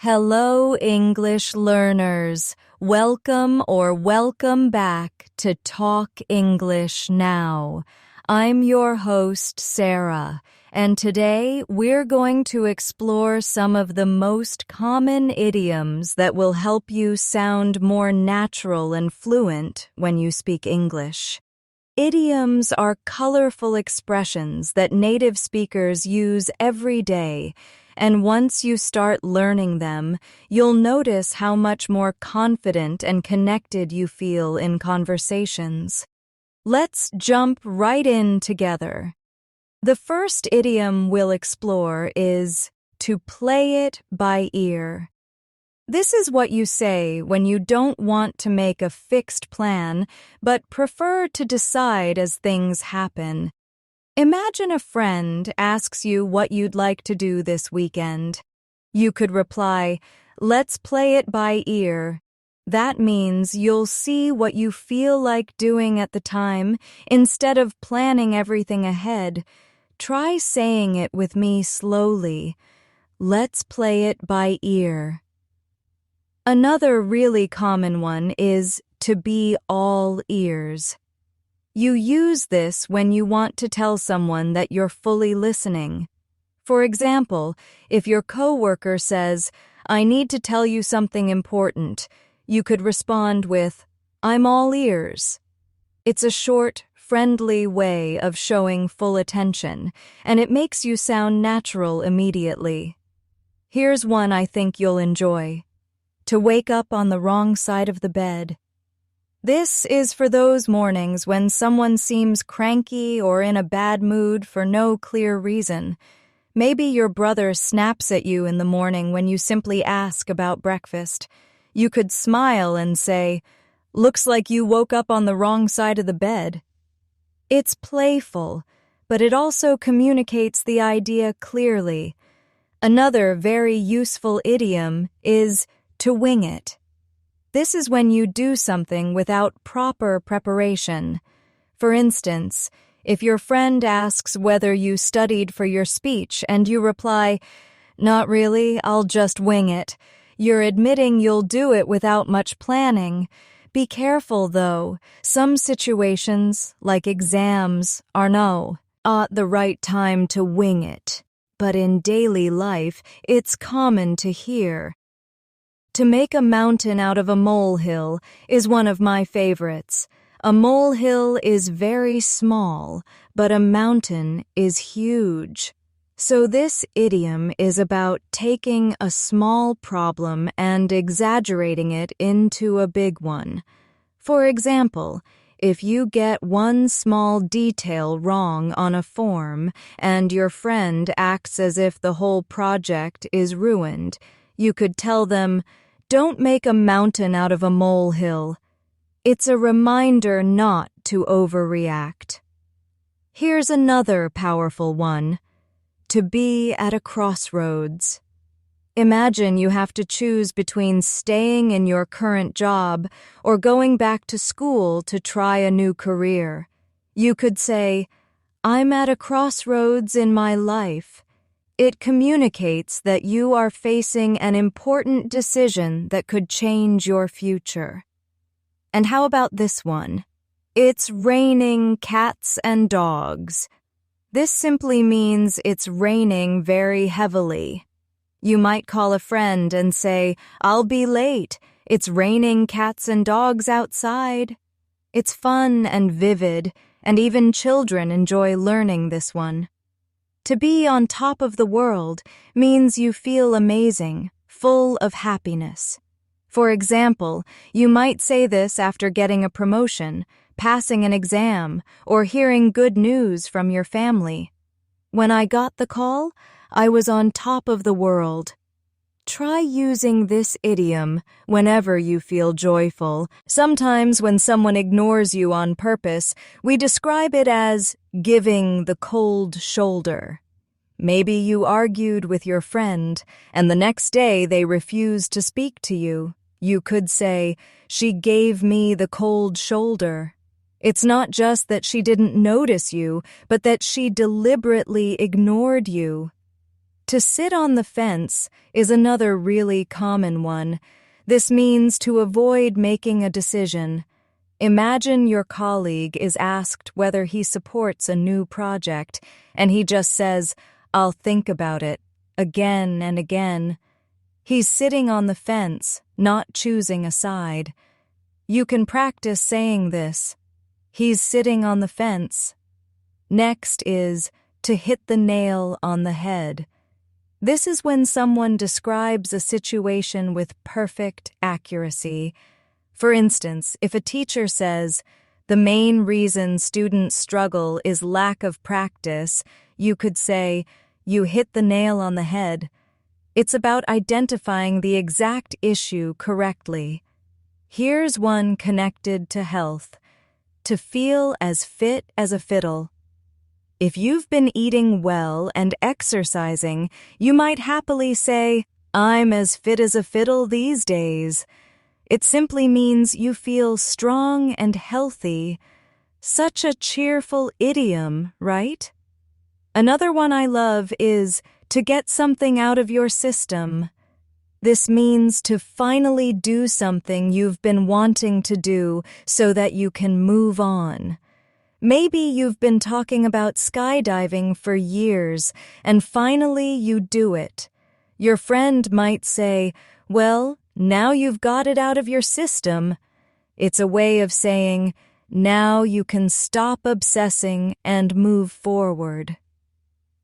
Hello, English learners. Welcome back to Talk English Now. I'm your host, Sarah, and today we're going to explore some of the most common idioms that will help you sound more natural and fluent when you speak English. Idioms are colorful expressions that native speakers use every day, and once you start learning them, you'll notice how much more confident and connected you feel in conversations. Let's jump right in together. The first idiom we'll explore is to play it by ear. This is what you say when you don't want to make a fixed plan, but prefer to decide as things happen. Imagine a friend asks you what you'd like to do this weekend. You could reply, "Let's play it by ear." That means you'll see what you feel like doing at the time instead of planning everything ahead. Try saying it with me slowly. Let's play it by ear. Another really common one is to be all ears. You use this when you want to tell someone that you're fully listening. For example, if your coworker says, "I need to tell you something important," you could respond with, "I'm all ears." It's a short, friendly way of showing full attention, and it makes you sound natural immediately. Here's one I think you'll enjoy. To wake up on the wrong side of the bed. This is for those mornings when someone seems cranky or in a bad mood for no clear reason. Maybe your brother snaps at you in the morning when you simply ask about breakfast. You could smile and say, "Looks like you woke up on the wrong side of the bed." It's playful, but it also communicates the idea clearly. Another very useful idiom is to wing it. This is when you do something without proper preparation. For instance, if your friend asks whether you studied for your speech and you reply, "Not really, I'll just wing it," you're admitting you'll do it without much planning. Be careful, though. Some situations, like exams, are not the right time to wing it. But in daily life, it's common to hear. To make a mountain out of a molehill is one of my favorites. A molehill is very small, but a mountain is huge. So this idiom is about taking a small problem and exaggerating it into a big one. For example, if you get one small detail wrong on a form and your friend acts as if the whole project is ruined, you could tell them, "Don't make a mountain out of a molehill." It's a reminder not to overreact. Here's another powerful one. To be at a crossroads. Imagine you have to choose between staying in your current job or going back to school to try a new career. You could say, "I'm at a crossroads in my life." It communicates that you are facing an important decision that could change your future. And how about this one? It's raining cats and dogs. This simply means it's raining very heavily. You might call a friend and say, "I'll be late. It's raining cats and dogs outside." It's fun and vivid, and even children enjoy learning this one. To be on top of the world means you feel amazing, full of happiness. For example, you might say this after getting a promotion, passing an exam, or hearing good news from your family. "When I got the call, I was on top of the world." Try using this idiom whenever you feel joyful. Sometimes when someone ignores you on purpose, we describe it as giving the cold shoulder. Maybe you argued with your friend, and the next day they refused to speak to you. You could say, "She gave me the cold shoulder." It's not just that she didn't notice you, but that she deliberately ignored you. To sit on the fence is another really common one. This means to avoid making a decision. Imagine your colleague is asked whether he supports a new project, and he just says, "I'll think about it," again and again. He's sitting on the fence, not choosing a side. You can practice saying this. He's sitting on the fence. Next is to hit the nail on the head. This is when someone describes a situation with perfect accuracy. For instance, if a teacher says, "The main reason students struggle is lack of practice," you could say, "You hit the nail on the head." It's about identifying the exact issue correctly. Here's one connected to health. To feel as fit as a fiddle. If you've been eating well and exercising, you might happily say, "I'm as fit as a fiddle these days." It simply means you feel strong and healthy. Such a cheerful idiom, right? Another one I love is to get something out of your system. This means to finally do something you've been wanting to do so that you can move on. Maybe you've been talking about skydiving for years, and finally you do it. Your friend might say, "Well, now you've got it out of your system." It's a way of saying, now you can stop obsessing and move forward.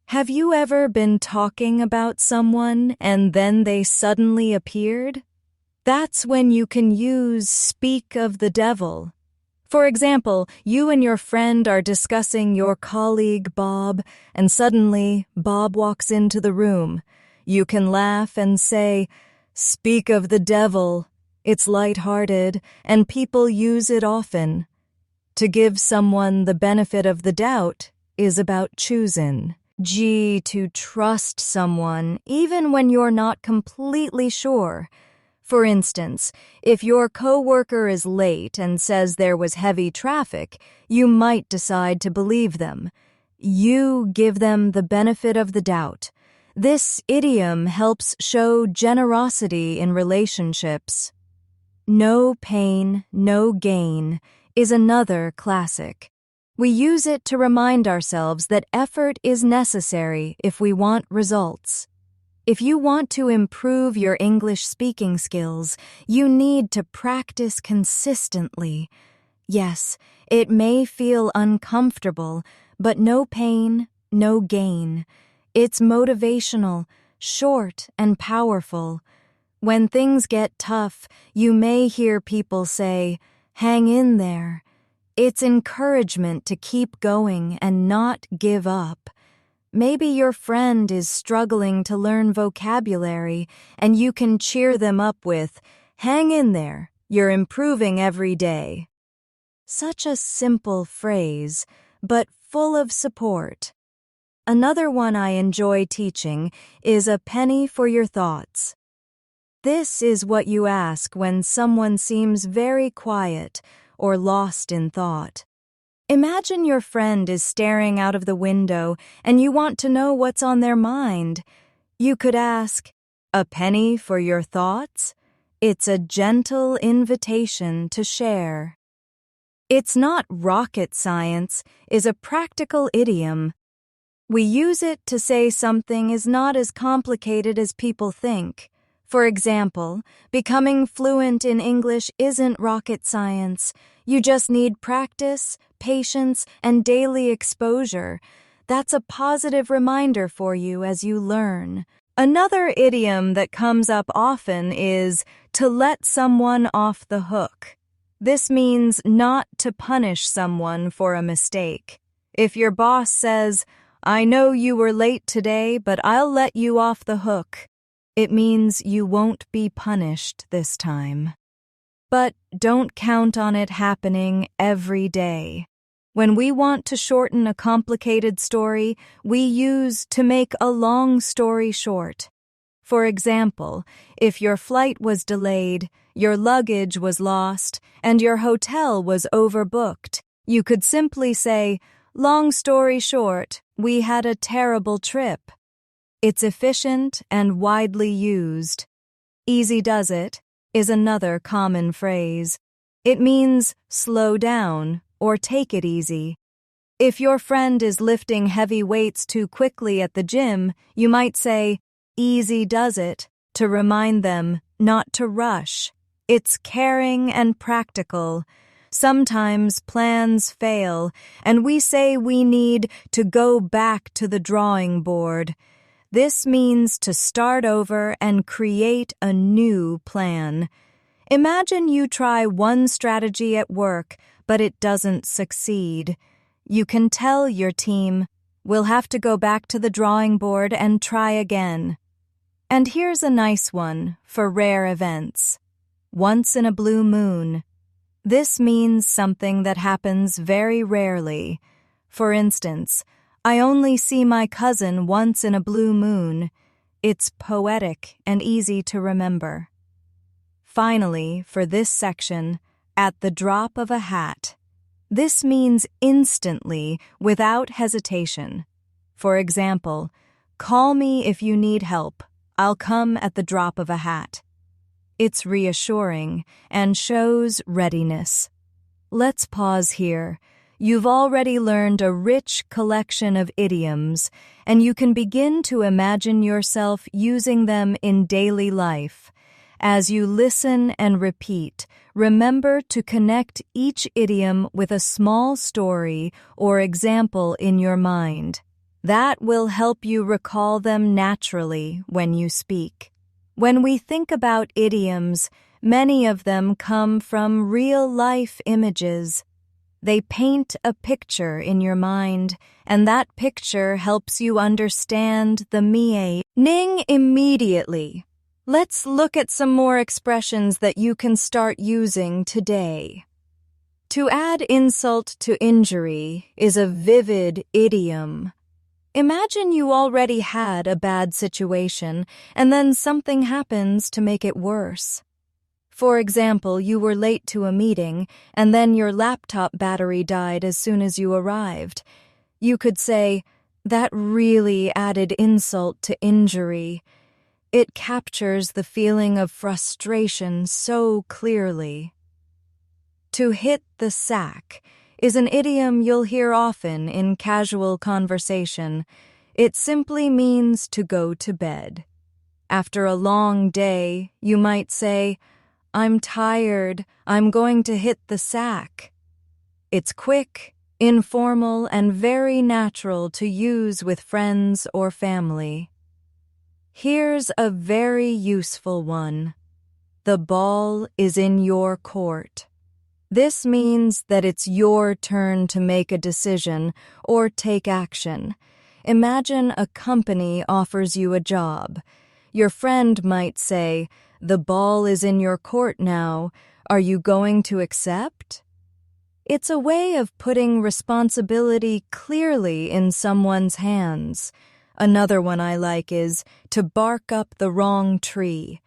Have you ever been talking about someone and then they suddenly appeared? That's when you can use "speak of the devil." For example, you and your friend are discussing your colleague Bob, and suddenly Bob walks into the room. You can laugh and say, "Speak of the devil." It's lighthearted, and people use it often. To give someone the benefit of the doubt is about choosing. To trust someone even when you're not completely sure. For instance, if your coworker is late and says there was heavy traffic, you might decide to believe them. You give them the benefit of the doubt. This idiom helps show generosity in relationships. No pain, no gain is another classic. We use it to remind ourselves that effort is necessary if we want results. If you want to improve your English speaking skills, you need to practice consistently. Yes, it may feel uncomfortable, but no pain, no gain. It's motivational, short, and powerful. When things get tough, you may hear people say, "Hang in there." It's encouragement to keep going and not give up. Maybe your friend is struggling to learn vocabulary, and you can cheer them up with, "Hang in there, you're improving every day." Such a simple phrase, but full of support. Another one I enjoy teaching is "a penny for your thoughts." This is what you ask when someone seems very quiet or lost in thought. Imagine your friend is staring out of the window and you want to know what's on their mind. You could ask, "A penny for your thoughts?" It's a gentle invitation to share. "It's not rocket science" is a practical idiom. We use it to say something is not as complicated as people think. For example, becoming fluent in English isn't rocket science. You just need practice, patience, and daily exposure. That's a positive reminder for you as you learn. Another idiom that comes up often is to let someone off the hook. This means not to punish someone for a mistake. If your boss says, "I know you were late today, but I'll let you off the hook," it means you won't be punished this time. But don't count on it happening every day. When we want to shorten a complicated story, we use "to make a long story short." For example, if your flight was delayed, your luggage was lost, and your hotel was overbooked, you could simply say, "Long story short, we had a terrible trip." It's efficient and widely used. Easy does it is another common phrase. It means slow down or take it easy. If your friend is lifting heavy weights too quickly at the gym, you might say, easy does it, to remind them not to rush. It's caring and practical. Sometimes plans fail, and we say we need to go back to the drawing board. This means to start over and create a new plan. Imagine you try one strategy at work, but it doesn't succeed. You can tell your team, we'll have to go back to the drawing board and try again. And here's a nice one for rare events. Once in a blue moon. This means something that happens very rarely. For instance, I only see my cousin once in a blue moon. It's poetic and easy to remember. Finally, for this section, at the drop of a hat. This means instantly, without hesitation. For example, call me if you need help. I'll come at the drop of a hat. It's reassuring and shows readiness. Let's pause here. You've already learned a rich collection of idioms, and you can begin to imagine yourself using them in daily life. As you listen and repeat, remember to connect each idiom with a small story or example in your mind. That will help you recall them naturally when you speak. When we think about idioms, many of them come from real-life images. They paint a picture in your mind, and that picture helps you understand the meaning immediately. Let's look at some more expressions that you can start using today. To add insult to injury is a vivid idiom. Imagine you already had a bad situation, and then something happens to make it worse. For example, you were late to a meeting, and then your laptop battery died as soon as you arrived. You could say, that really added insult to injury. It captures the feeling of frustration so clearly. To hit the sack is an idiom you'll hear often in casual conversation. It simply means to go to bed. After a long day, you might say, I'm tired, I'm going to hit the sack. It's quick, informal, and very natural to use with friends or family. Here's a very useful one. The ball is in your court. This means that it's your turn to make a decision or take action. Imagine a company offers you a job. Your friend might say, the ball is in your court now. Are you going to accept? It's a way of putting responsibility clearly in someone's hands. Another one I like is to bark up the wrong tree.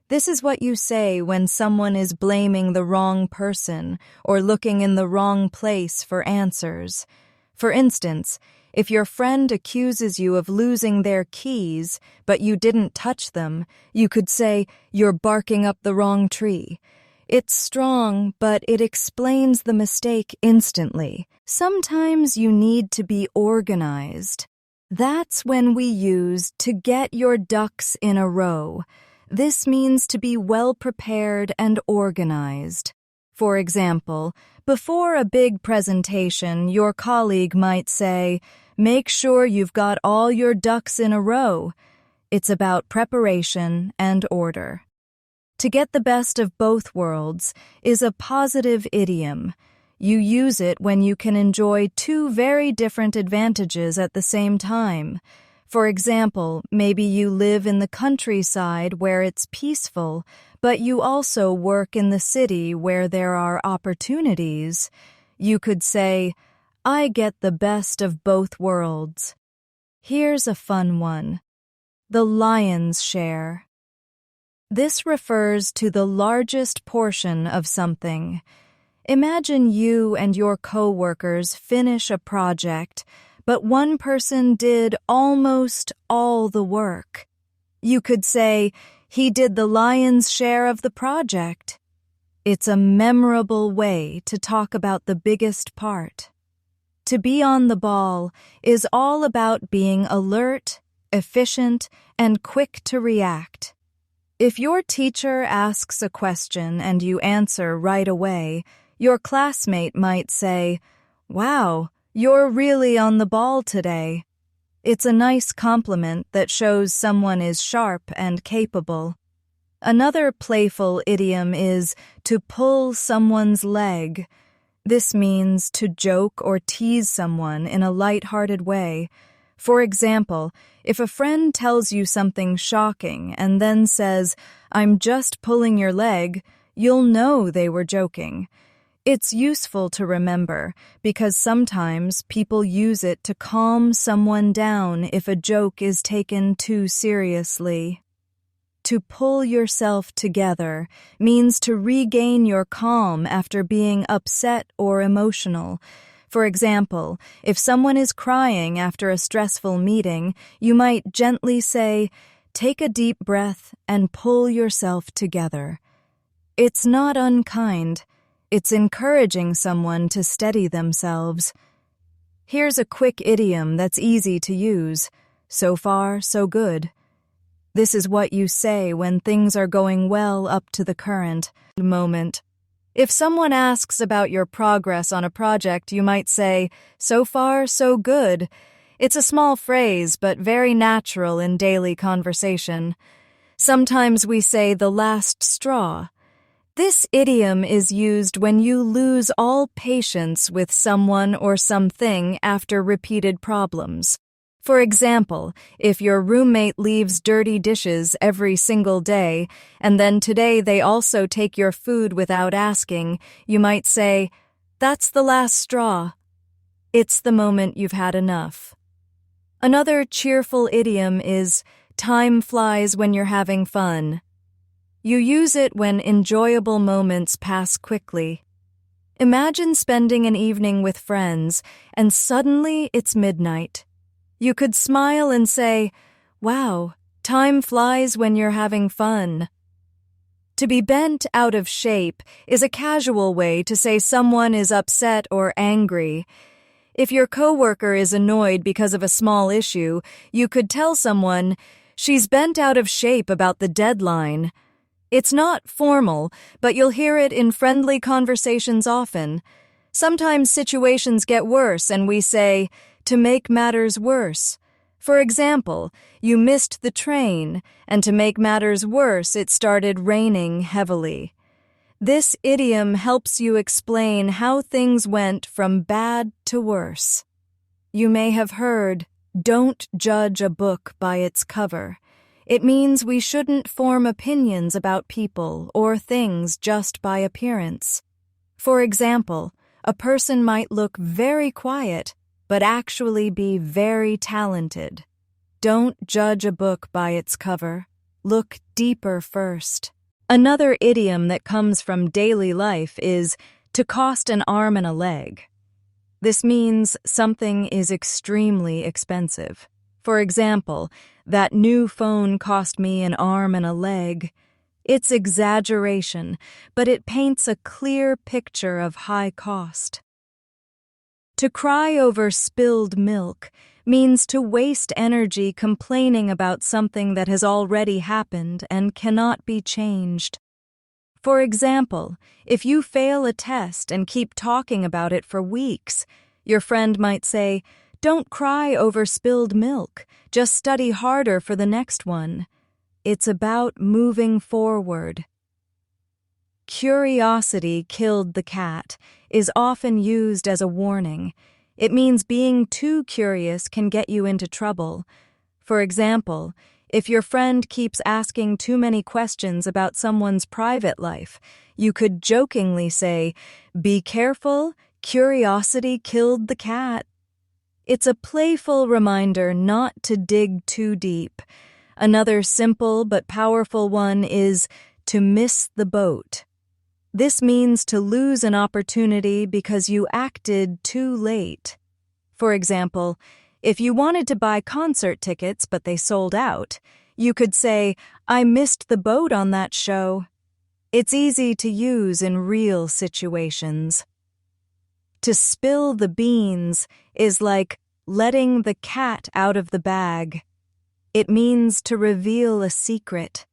This is what you say when someone is blaming the wrong person or looking in the wrong place for answers. For instance, if your friend accuses you of losing their keys, but you didn't touch them, you could say, you're barking up the wrong tree. It's strong, but it explains the mistake instantly. Sometimes you need to be organized. That's when we use to get your ducks in a row. This means to be well prepared and organized. For example, before a big presentation, your colleague might say, make sure you've got all your ducks in a row. It's about preparation and order. To get the best of both worlds is a positive idiom. You use it when you can enjoy two very different advantages at the same time. For example, maybe you live in the countryside where it's peaceful, but you also work in the city where there are opportunities. You could say, I get the best of both worlds. Here's a fun one. The lion's share. This refers to the largest portion of something. Imagine you and your coworkers finish a project, but one person did almost all the work. You could say, he did the lion's share of the project. It's a memorable way to talk about the biggest part. To be on the ball is all about being alert, efficient, and quick to react. If your teacher asks a question and you answer right away, your classmate might say, "Wow, you're really on the ball today." It's a nice compliment that shows someone is sharp and capable. Another playful idiom is to pull someone's leg. This means to joke or tease someone in a light-hearted way. For example, if a friend tells you something shocking and then says, "I'm just pulling your leg," you'll know they were joking. It's useful to remember because sometimes people use it to calm someone down if a joke is taken too seriously. To pull yourself together means to regain your calm after being upset or emotional. For example, if someone is crying after a stressful meeting, you might gently say, "Take a deep breath and pull yourself together." It's not unkind. It's encouraging someone to steady themselves. Here's a quick idiom that's easy to use. So far, so good. This is what you say when things are going well up to the current moment. If someone asks about your progress on a project, you might say, "So far, so good." It's a small phrase, but very natural in daily conversation. Sometimes we say the last straw. This idiom is used when you lose all patience with someone or something after repeated problems. For example, if your roommate leaves dirty dishes every single day, and then today they also take your food without asking, you might say, "That's the last straw." It's the moment you've had enough. Another cheerful idiom is, "Time flies when you're having fun." You use it when enjoyable moments pass quickly. Imagine spending an evening with friends, and suddenly it's midnight. You could smile and say, "Wow, time flies when you're having fun." To be bent out of shape is a casual way to say someone is upset or angry. If your coworker is annoyed because of a small issue, you could tell someone, "She's bent out of shape about the deadline." It's not formal, but you'll hear it in friendly conversations often. Sometimes situations get worse and we say, "to make matters worse." For example, you missed the train, and to make matters worse, it started raining heavily. This idiom helps you explain how things went from bad to worse. You may have heard, "Don't judge a book by its cover." It means we shouldn't form opinions about people or things just by appearance. For example, a person might look very quiet, but actually be very talented. Don't judge a book by its cover. Look deeper first. Another idiom that comes from daily life is to cost an arm and a leg. This means something is extremely expensive. For example, "That new phone cost me an arm and a leg." It's exaggeration, but it paints a clear picture of high cost. To cry over spilled milk means to waste energy complaining about something that has already happened and cannot be changed. For example, if you fail a test and keep talking about it for weeks, your friend might say, "Don't cry over spilled milk, just study harder for the next one." It's about moving forward. "Curiosity killed the cat" is often used as a warning. It means being too curious can get you into trouble. For example, if your friend keeps asking too many questions about someone's private life, you could jokingly say, "Be careful, curiosity killed the cat." It's a playful reminder not to dig too deep. Another simple but powerful one is to miss the boat. This means to lose an opportunity because you acted too late. For example, if you wanted to buy concert tickets but they sold out, you could say, "I missed the boat on that show." It's easy to use in real situations. To spill the beans is like letting the cat out of the bag. It means to reveal a secret.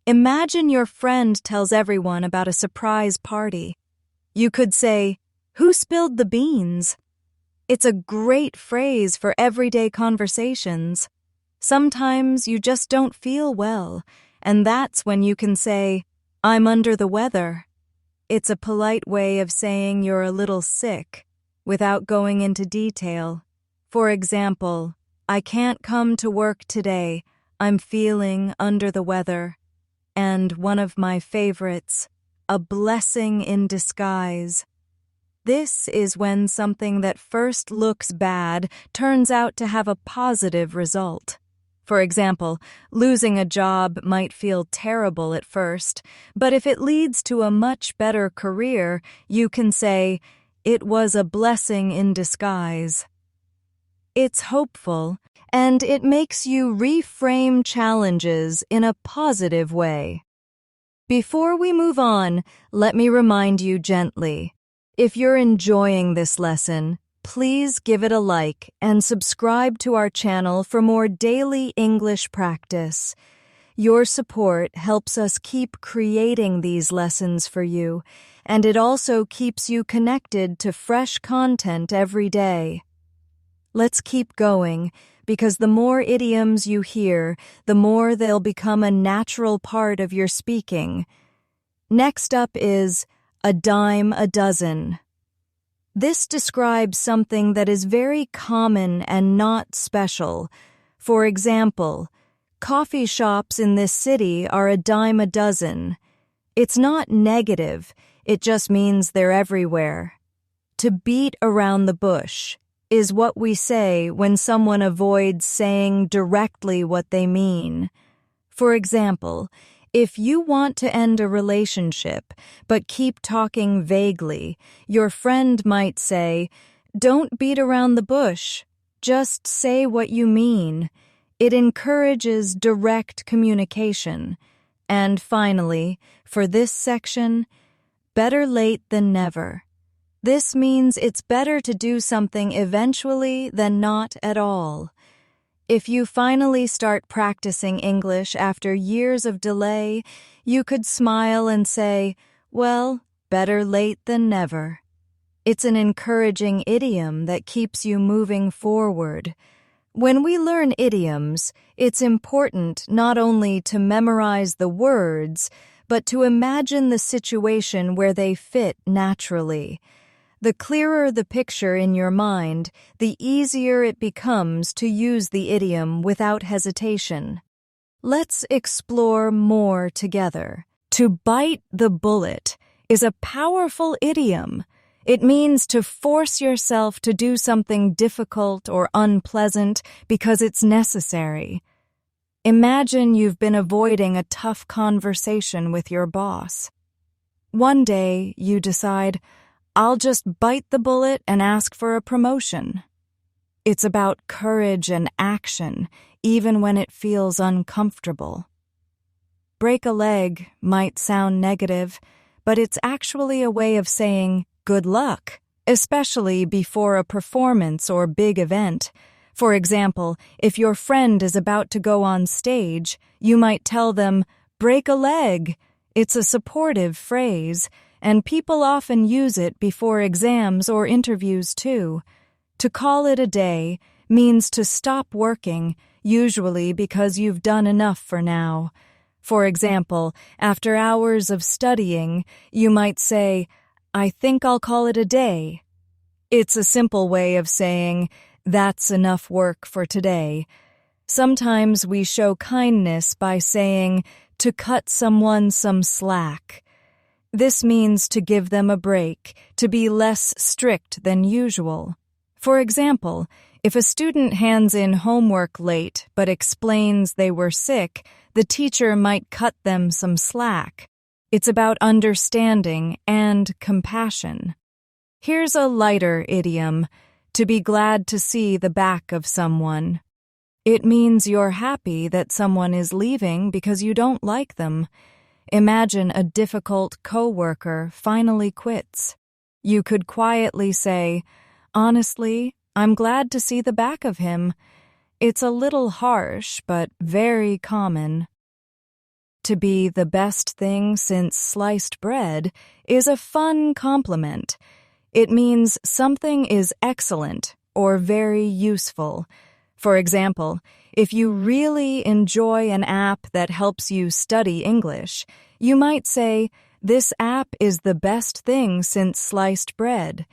Imagine your friend tells everyone about a surprise party. You could say, "Who spilled the beans?" It's a great phrase for everyday conversations. Sometimes you just don't feel well, and that's when you can say, "I'm under the weather." It's a polite way of saying you're a little sick, without going into detail. For example, "I can't come to work today. I'm feeling under the weather." And one of my favorites, "a blessing in disguise." This is when something that first looks bad turns out to have a positive result. For example, losing a job might feel terrible at first, but if it leads to a much better career, you can say, "It was a blessing in disguise." It's hopeful, and it makes you reframe challenges in a positive way. Before we move on, let me remind you gently. If you're enjoying this lesson, please give it a like and subscribe to our channel for more daily English practice. Your support helps us keep creating these lessons for you, and it also keeps you connected to fresh content every day. Let's keep going, because the more idioms you hear, the more they'll become a natural part of your speaking. Next up is a dime a dozen. This describes something that is very common and not special. For example, coffee shops in this city are a dime a dozen. It's not negative, it just means they're everywhere. To beat around the bush is what we say when someone avoids saying directly what they mean. For example, if you want to end a relationship but keep talking vaguely, your friend might say, "Don't beat around the bush, just say what you mean." It encourages direct communication. And finally, for this section, better late than never. This means it's better to do something eventually than not at all. If you finally start practicing English after years of delay, you could smile and say, "Well, better late than never." It's an encouraging idiom that keeps you moving forward. When we learn idioms, it's important not only to memorize the words, but to imagine the situation where they fit naturally. The clearer the picture in your mind, the easier it becomes to use the idiom without hesitation. Let's explore more together. To bite the bullet is a powerful idiom. It means to force yourself to do something difficult or unpleasant because it's necessary. Imagine you've been avoiding a tough conversation with your boss. One day, you decide, "I'll just bite the bullet and ask for a promotion." It's about courage and action, even when it feels uncomfortable. Break a leg might sound negative, but it's actually a way of saying good luck, especially before a performance or big event. For example, if your friend is about to go on stage, you might tell them, "Break a leg." It's a supportive phrase, and people often use it before exams or interviews too. To call it a day means to stop working, usually because you've done enough for now. For example, after hours of studying, you might say, "I think I'll call it a day." It's a simple way of saying, "That's enough work for today." Sometimes we show kindness by saying, "to cut someone some slack." This means to give them a break, to be less strict than usual. For example, if a student hands in homework late but explains they were sick, the teacher might cut them some slack. It's about understanding and compassion. Here's a lighter idiom, To be glad to see the back of someone. It means you're happy that someone is leaving because you don't like them. Imagine a difficult coworker finally quits. You could quietly say, "Honestly, I'm glad to see the back of him." It's a little harsh, but very common. To be the best thing since sliced bread is a fun compliment. It means something is excellent or very useful. For example, if you really enjoy an app that helps you study English, you might say, "This app is the best thing since sliced bread."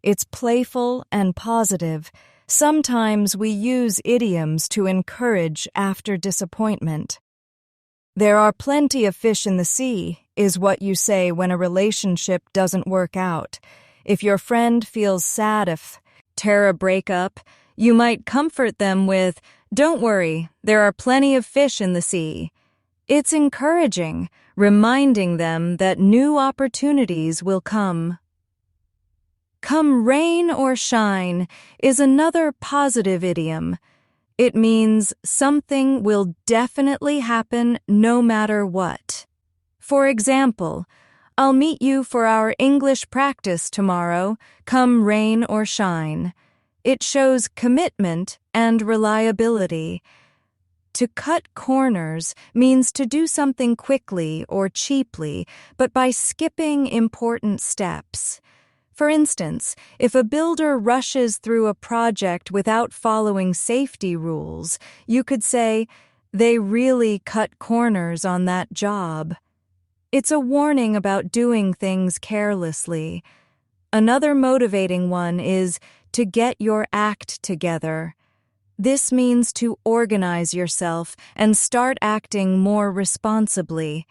It's playful and positive. Sometimes we use idioms to encourage after disappointment. "There are plenty of fish in the sea," is what you say when a relationship doesn't work out. If your friend feels sad after a breakup, you might comfort them with, "Don't worry, there are plenty of fish in the sea." It's encouraging, reminding them that new opportunities will come. "Come rain or shine" is another positive idiom. It means something will definitely happen no matter what. For example, "I'll meet you for our English practice tomorrow, come rain or shine." It shows commitment and reliability. To cut corners means to do something quickly or cheaply, but by skipping important steps. For instance, if a builder rushes through a project without following safety rules, you could say, "They really cut corners on that job." It's a warning about doing things carelessly. Another motivating one is to get your act together. This means to organize yourself and start acting more responsibly.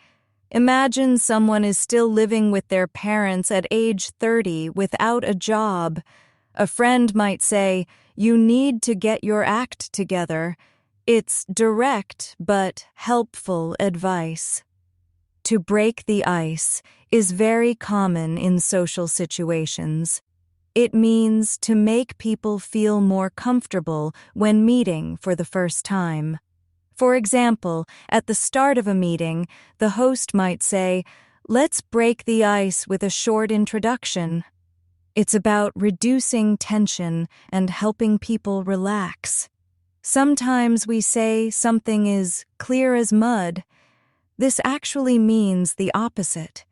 Imagine someone is still living with their parents at age 30 without a job. A friend might say, "You need to get your act together." It's direct but helpful advice. To break the ice is very common in social situations. It means to make people feel more comfortable when meeting for the first time. For example, at the start of a meeting, the host might say, "Let's break the ice with a short introduction." It's about reducing tension and helping people relax. Sometimes we say something is clear as mud. This actually means the opposite.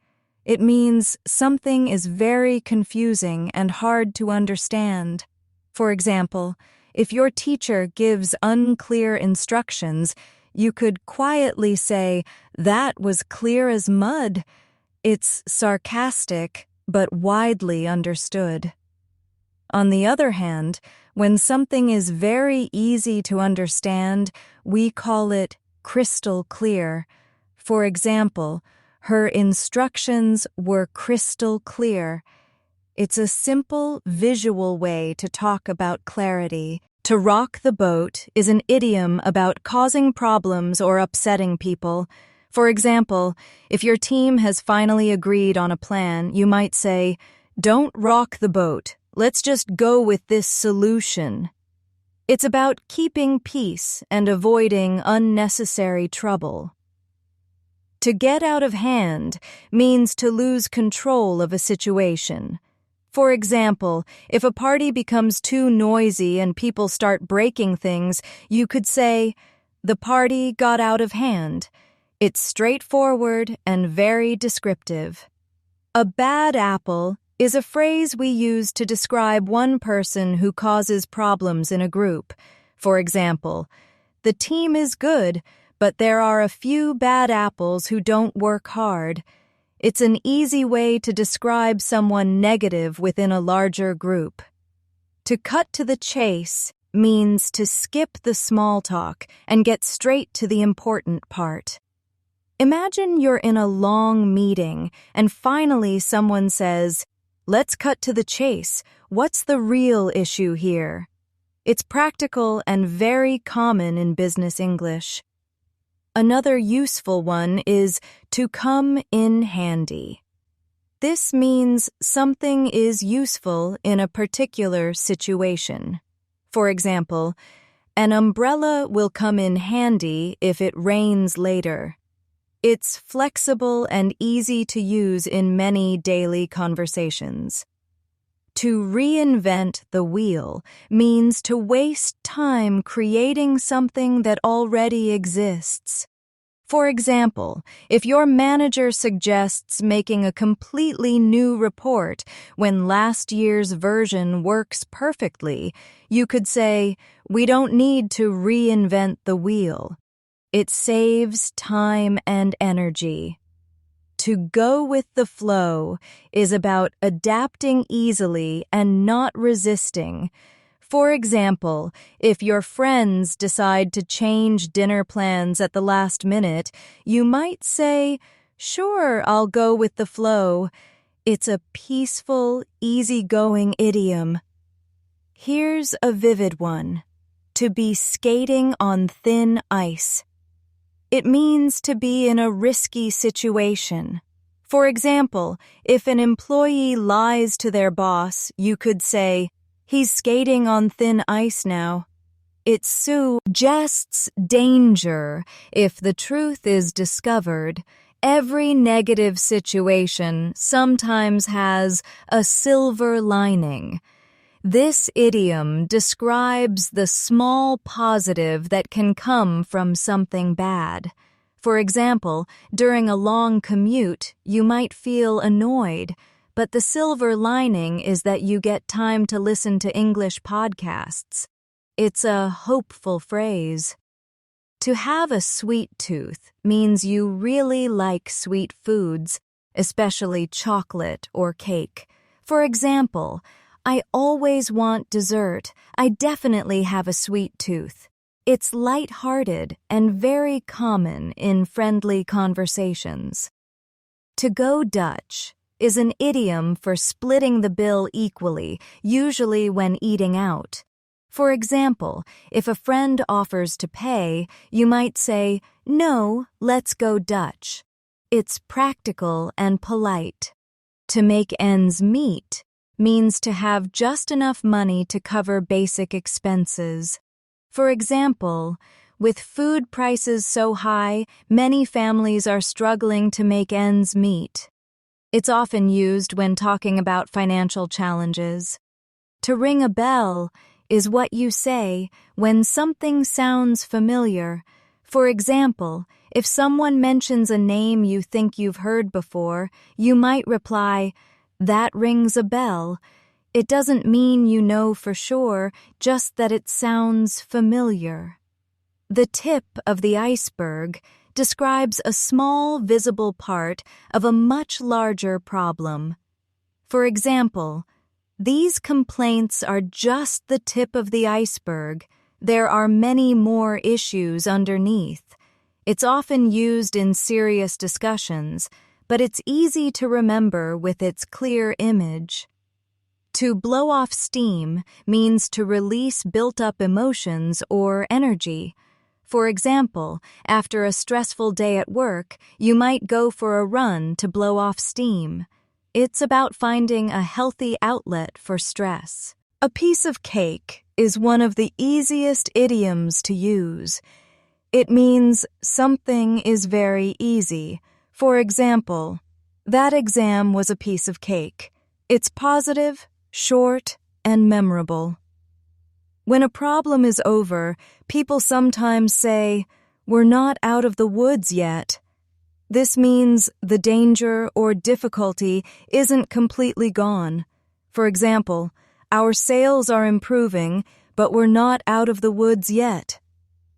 It means something is very confusing and hard to understand. For example, if your teacher gives unclear instructions, you could quietly say, "That was clear as mud." It's sarcastic, but widely understood. On the other hand, when something is very easy to understand, we call it crystal clear. For example, "Her instructions were crystal clear." It's a simple, visual way to talk about clarity. To rock the boat is an idiom about causing problems or upsetting people. For example, if your team has finally agreed on a plan, you might say, "Don't rock the boat. Let's just go with this solution." It's about keeping peace and avoiding unnecessary trouble. To get out of hand means to lose control of a situation. For example, if a party becomes too noisy and people start breaking things, you could say, "The party got out of hand." It's straightforward and very descriptive. A bad apple is a phrase we use to describe one person who causes problems in a group. For example, "The team is good, but there are a few bad apples who don't work hard." It's an easy way to describe someone negative within a larger group. To cut to the chase means to skip the small talk and get straight to the important part. Imagine you're in a long meeting and finally someone says, "Let's cut to the chase. What's the real issue here?" It's practical and very common in business English. Another useful one is to come in handy. This means something is useful in a particular situation. For example, an umbrella will come in handy if it rains later. It's flexible and easy to use in many daily conversations. To reinvent the wheel means to waste time creating something that already exists. For example, if your manager suggests making a completely new report when last year's version works perfectly, you could say, "We don't need to reinvent the wheel." It saves time and energy. To go with the flow is about adapting easily and not resisting. For example, if your friends decide to change dinner plans at the last minute, you might say, "Sure, I'll go with the flow." It's a peaceful, easygoing idiom. Here's a vivid one: to be skating on thin ice. It means to be in a risky situation. For example, if an employee lies to their boss, you could say, "He's skating on thin ice now." It suggests danger if the truth is discovered. Every negative situation sometimes has a silver lining. This idiom describes the small positive that can come from something bad. For example, during a long commute, you might feel annoyed, but the silver lining is that you get time to listen to English podcasts. It's a hopeful phrase. To have a sweet tooth means you really like sweet foods, especially chocolate or cake. For example, "I always want dessert. I definitely have a sweet tooth." It's light-hearted and very common in friendly conversations. To go Dutch is an idiom for splitting the bill equally, usually when eating out. For example, if a friend offers to pay, you might say, "No, let's go Dutch." It's practical and polite. To make ends meet means to have just enough money to cover basic expenses. For example, with food prices so high, many families are struggling to make ends meet. It's often used when talking about financial challenges. To ring a bell is what you say when something sounds familiar. For example, if someone mentions a name you think you've heard before, you might reply, "That rings a bell." It doesn't mean you know for sure, just that it sounds familiar. The tip of the iceberg describes a small, visible part of a much larger problem. For example, "These complaints are just the tip of the iceberg. There are many more issues underneath." It's often used in serious discussions, but it's easy to remember with its clear image. To blow off steam means to release built-up emotions or energy. For example, after a stressful day at work, you might go for a run to blow off steam. It's about finding a healthy outlet for stress. A piece of cake is one of the easiest idioms to use. It means something is very easy. For example, "That exam was a piece of cake." It's positive, short, and memorable. When a problem is over, people sometimes say, "We're not out of the woods yet." This means the danger or difficulty isn't completely gone. For example, "Our sales are improving, but we're not out of the woods yet."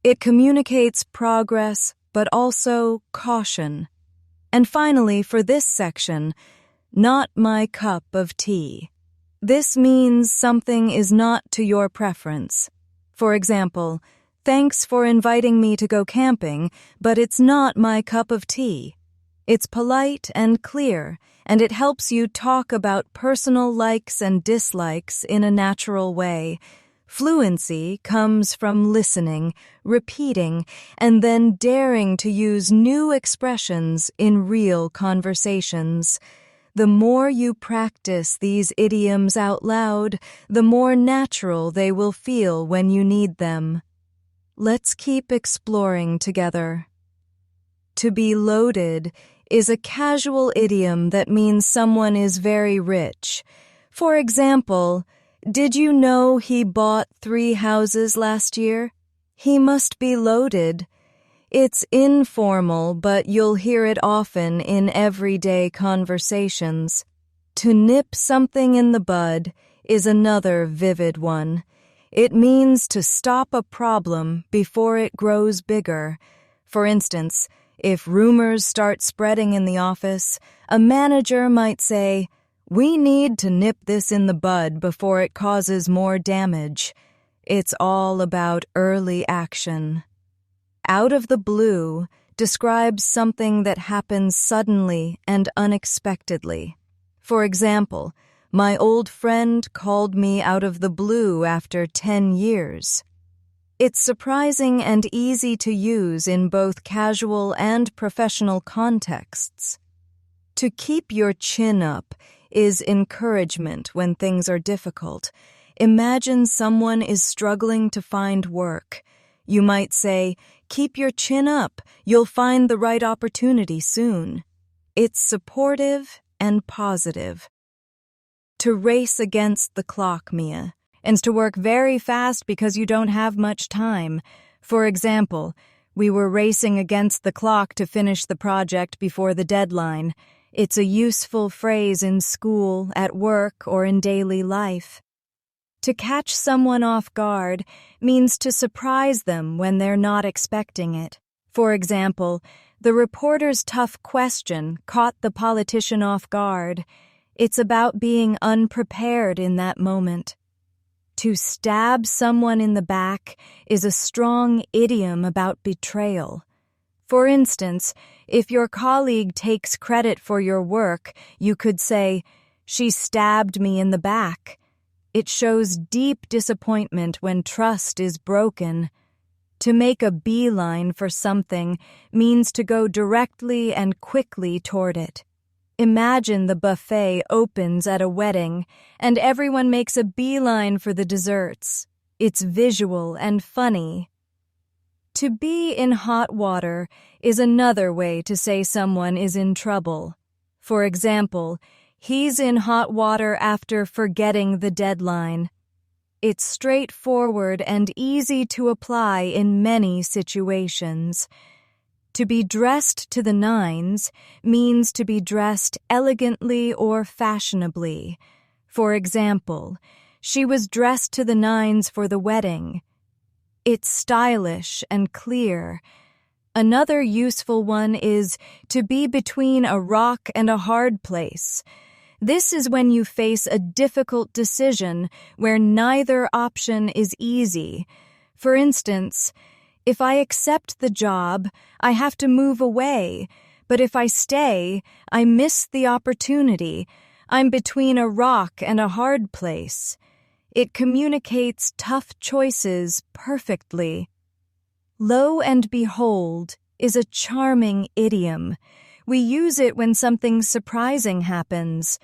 It communicates progress, but also caution. And finally, for this section, "Not my cup of tea." This means something is not to your preference. For example, "Thanks for inviting me to go camping, but it's not my cup of tea." It's polite and clear, and it helps you talk about personal likes and dislikes in a natural way. Fluency comes from listening, repeating, and then daring to use new expressions in real conversations. The more you practice these idioms out loud, the more natural they will feel when you need them. Let's keep exploring together. To be loaded is a casual idiom that means someone is very rich. For example, did you know he bought 3 houses last year? He must be loaded. It's informal, but you'll hear it often in everyday conversations. To nip something in the bud is another vivid one. It means to stop a problem before it grows bigger. For instance, if rumors start spreading in the office, a manager might say, "We need to nip this in the bud before it causes more damage." It's all about early action. Out of the blue describes something that happens suddenly and unexpectedly. For example, my old friend called me out of the blue after 10 years. It's surprising and easy to use in both casual and professional contexts. To keep your chin up is encouragement when things are difficult. Imagine someone is struggling to find work. You might say, "Keep your chin up, you'll find the right opportunity soon." It's supportive and positive. To race against the clock, Mia, and to work very fast because you don't have much time. For example, we were racing against the clock to finish the project before the deadline. It's a useful phrase in school, at work, or in daily life. To catch someone off guard means to surprise them when they're not expecting it. For example, the reporter's tough question caught the politician off guard. It's about being unprepared in that moment. To stab someone in the back is a strong idiom about betrayal. For instance, if your colleague takes credit for your work, you could say, "She stabbed me in the back." It shows deep disappointment when trust is broken. To make a beeline for something means to go directly and quickly toward it. Imagine the buffet opens at a wedding and everyone makes a beeline for the desserts. It's visual and funny. To be in hot water is another way to say someone is in trouble. For example, he's in hot water after forgetting the deadline. It's straightforward and easy to apply in many situations. To be dressed to the nines means to be dressed elegantly or fashionably. For example, she was dressed to the nines for the wedding. It's stylish and clear. Another useful one is to be between a rock and a hard place. This is when you face a difficult decision where neither option is easy. For instance, if I accept the job, I have to move away, but if I stay, I miss the opportunity. I'm between a rock and a hard place. It communicates tough choices perfectly. Lo and behold is a charming idiom. We use it when something surprising happens.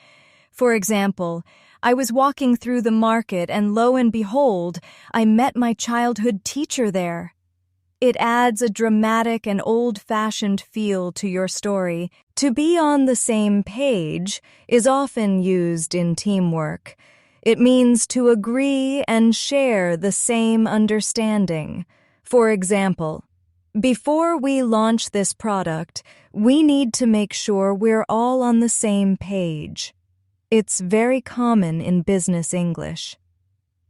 For example, I was walking through the market and lo and behold, I met my childhood teacher there. It adds a dramatic and old-fashioned feel to your story. To be on the same page is often used in teamwork. It means to agree and share the same understanding. For example, before we launch this product, we need to make sure we're all on the same page. It's very common in business English.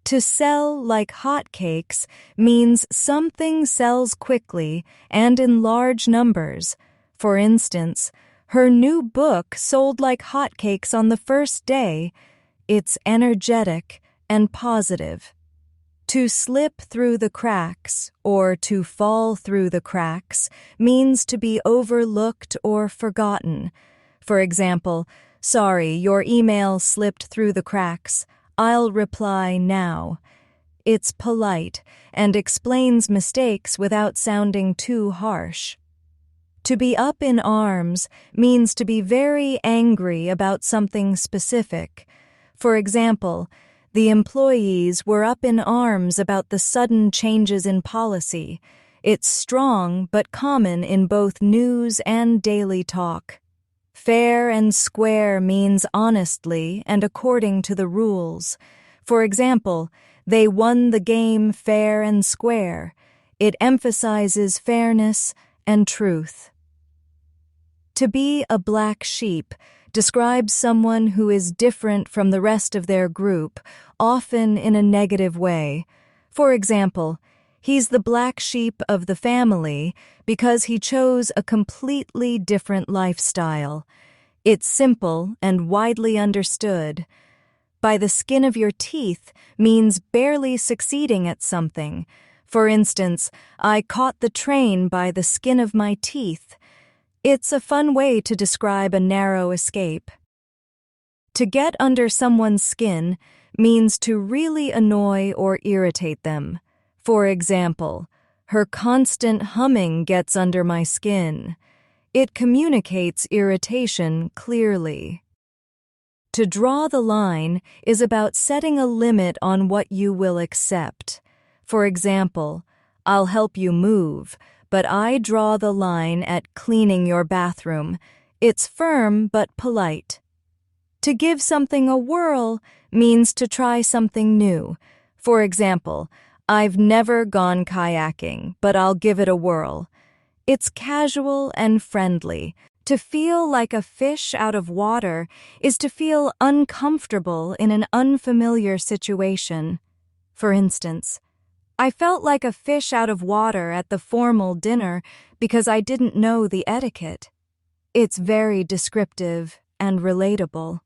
To sell like hotcakes means something sells quickly and in large numbers. For instance, her new book sold like hotcakes on the first day. It's energetic and positive. To slip through the cracks or to fall through the cracks means to be overlooked or forgotten. For example, "Sorry, your email slipped through the cracks. I'll reply now." It's polite and explains mistakes without sounding too harsh. To be up in arms means to be very angry about something specific. For example, the employees were up in arms about the sudden changes in policy. It's strong but common in both news and daily talk. Fair and square means honestly and according to the rules. For example, they won the game fair and square. It emphasizes fairness and truth. To be a black sheep describes someone who is different from the rest of their group, often in a negative way. For example, he's the black sheep of the family because he chose a completely different lifestyle. It's simple and widely understood. By the skin of your teeth means barely succeeding at something. For instance, I caught the train by the skin of my teeth. It's a fun way to describe a narrow escape. To get under someone's skin means to really annoy or irritate them. For example, her constant humming gets under my skin. It communicates irritation clearly. To draw the line is about setting a limit on what you will accept. For example, I'll help you move, but I draw the line at cleaning your bathroom. It's firm but polite. To give something a whirl means to try something new. For example, I've never gone kayaking, but I'll give it a whirl. It's casual and friendly. To feel like a fish out of water is to feel uncomfortable in an unfamiliar situation. For instance, I felt like a fish out of water at the formal dinner because I didn't know the etiquette. It's very descriptive and relatable.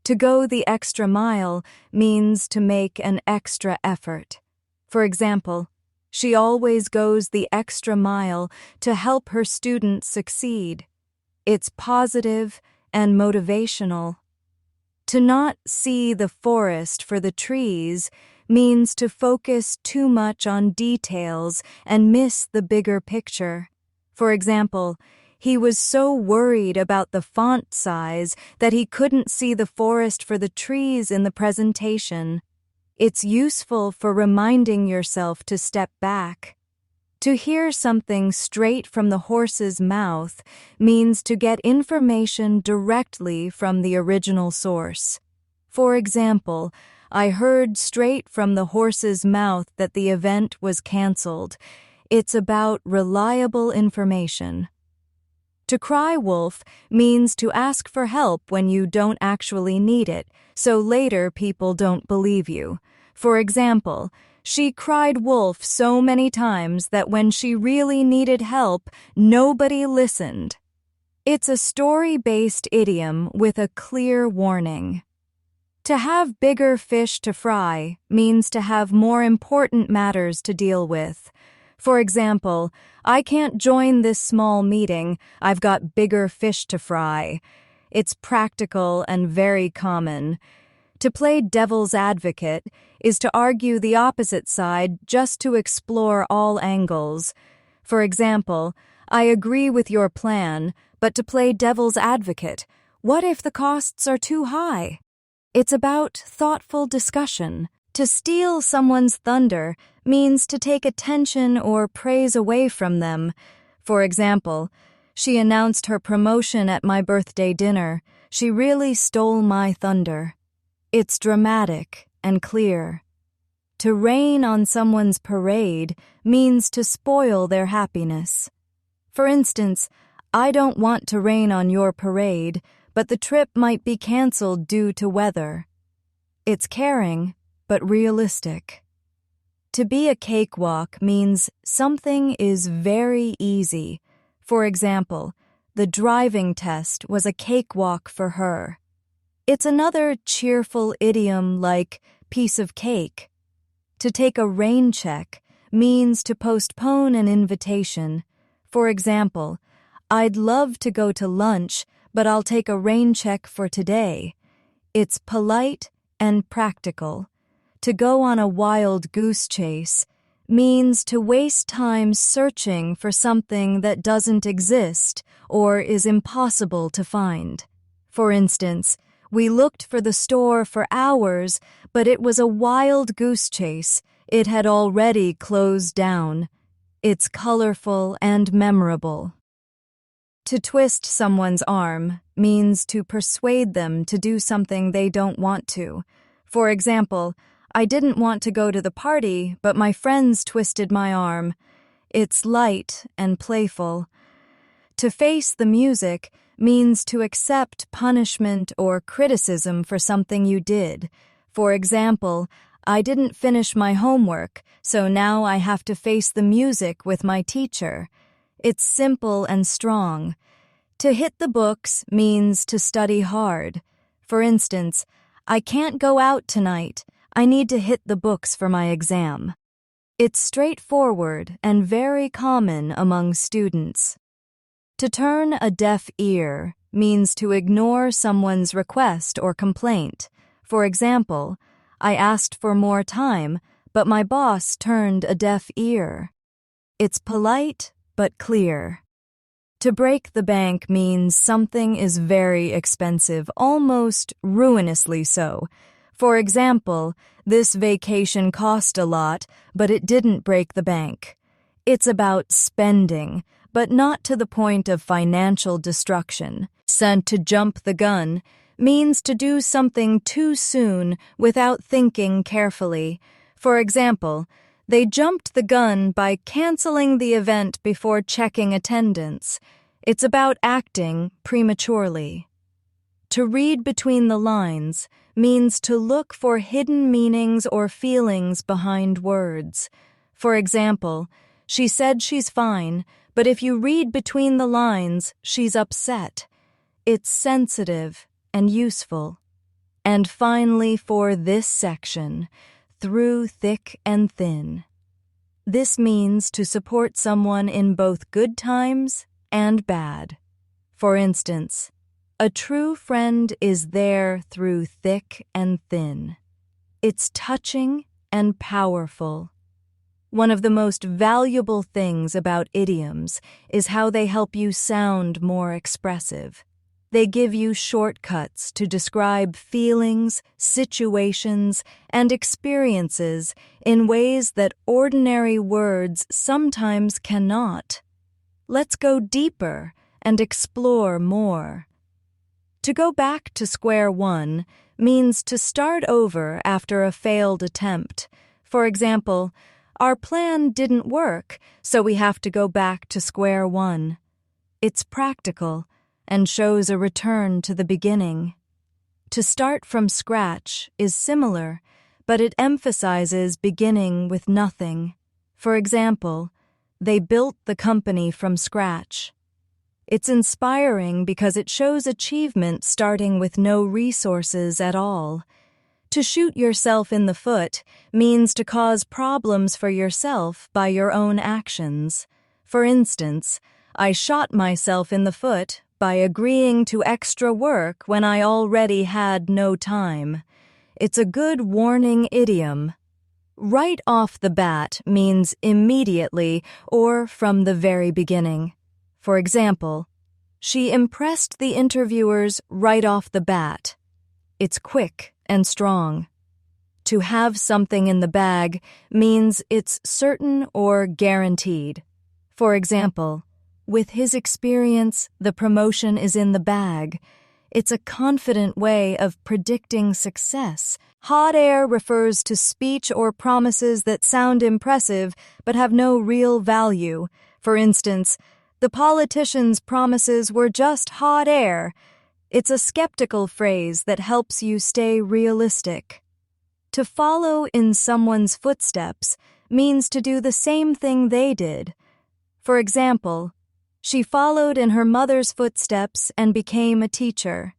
To go the extra mile means to make an extra effort. For example, she always goes the extra mile to help her students succeed. It's positive and motivational. To not see the forest for the trees means to focus too much on details and miss the bigger picture. For example, he was so worried about the font size that he couldn't see the forest for the trees in the presentation. It's useful for reminding yourself to step back. To hear something straight from the horse's mouth means to get information directly from the original source. For example, I heard straight from the horse's mouth that the event was canceled. It's about reliable information. To cry wolf means to ask for help when you don't actually need it, so later people don't believe you. For example, she cried wolf so many times that when she really needed help, nobody listened. It's a story-based idiom with a clear warning. To have bigger fish to fry means to have more important matters to deal with. For example, I can't join this small meeting, I've got bigger fish to fry. It's practical and very common. To play devil's advocate is to argue the opposite side just to explore all angles. For example, I agree with your plan, but to play devil's advocate, what if the costs are too high? It's about thoughtful discussion. To steal someone's thunder means to take attention or praise away from them. For example, she announced her promotion at my birthday dinner. She really stole my thunder. It's dramatic and clear. To rain on someone's parade means to spoil their happiness. For instance, I don't want to rain on your parade, but the trip might be canceled due to weather. It's caring, but realistic. To be a cakewalk means something is very easy. For example, the driving test was a cakewalk for her. It's another cheerful idiom like piece of cake. To take a rain check means to postpone an invitation. For example, I'd love to go to lunch, but I'll take a rain check for today. It's polite and practical. To go on a wild goose chase means to waste time searching for something that doesn't exist or is impossible to find. For instance, we looked for the store for hours, but it was a wild goose chase. It had already closed down. It's colorful and memorable. To twist someone's arm means to persuade them to do something they don't want to. For example, I didn't want to go to the party, but my friends twisted my arm. It's light and playful. To face the music means to accept punishment or criticism for something you did. For example, I didn't finish my homework, so now I have to face the music with my teacher. It's simple and strong. To hit the books means to study hard. For instance, I can't go out tonight. I need to hit the books for my exam. It's straightforward and very common among students. To turn a deaf ear means to ignore someone's request or complaint. For example, I asked for more time, but my boss turned a deaf ear. It's polite but clear. To break the bank means something is very expensive, almost ruinously so. For example, this vacation cost a lot, but it didn't break the bank. It's about spending, but not to the point of financial destruction. To jump the gun means to do something too soon without thinking carefully. For example, they jumped the gun by canceling the event before checking attendance. It's about acting prematurely. To read between the lines means to look for hidden meanings or feelings behind words. For example, she said she's fine, but if you read between the lines, she's upset. It's sensitive and useful. And finally, for this section, through thick and thin. This means to support someone in both good times and bad. For instance, a true friend is there through thick and thin. It's touching and powerful. One of the most valuable things about idioms is how they help you sound more expressive. They give you shortcuts to describe feelings, situations, and experiences in ways that ordinary words sometimes cannot. Let's go deeper and explore more. To go back to square one means to start over after a failed attempt. For example, our plan didn't work, so we have to go back to square one. It's practical and shows a return to the beginning. To start from scratch is similar, but it emphasizes beginning with nothing. For example, they built the company from scratch. It's inspiring because it shows achievement starting with no resources at all. To shoot yourself in the foot means to cause problems for yourself by your own actions. For instance, I shot myself in the foot by agreeing to extra work when I already had no time. It's a good warning idiom. Right off the bat means immediately or from the very beginning. For example, she impressed the interviewers right off the bat. It's quick and strong. To have something in the bag means it's certain or guaranteed. For example, with his experience, the promotion is in the bag. It's a confident way of predicting success. Hot air refers to speech or promises that sound impressive but have no real value. For instance, the politician's promises were just hot air. It's a skeptical phrase that helps you stay realistic. To follow in someone's footsteps means to do the same thing they did. For example, she followed in her mother's footsteps and became a teacher.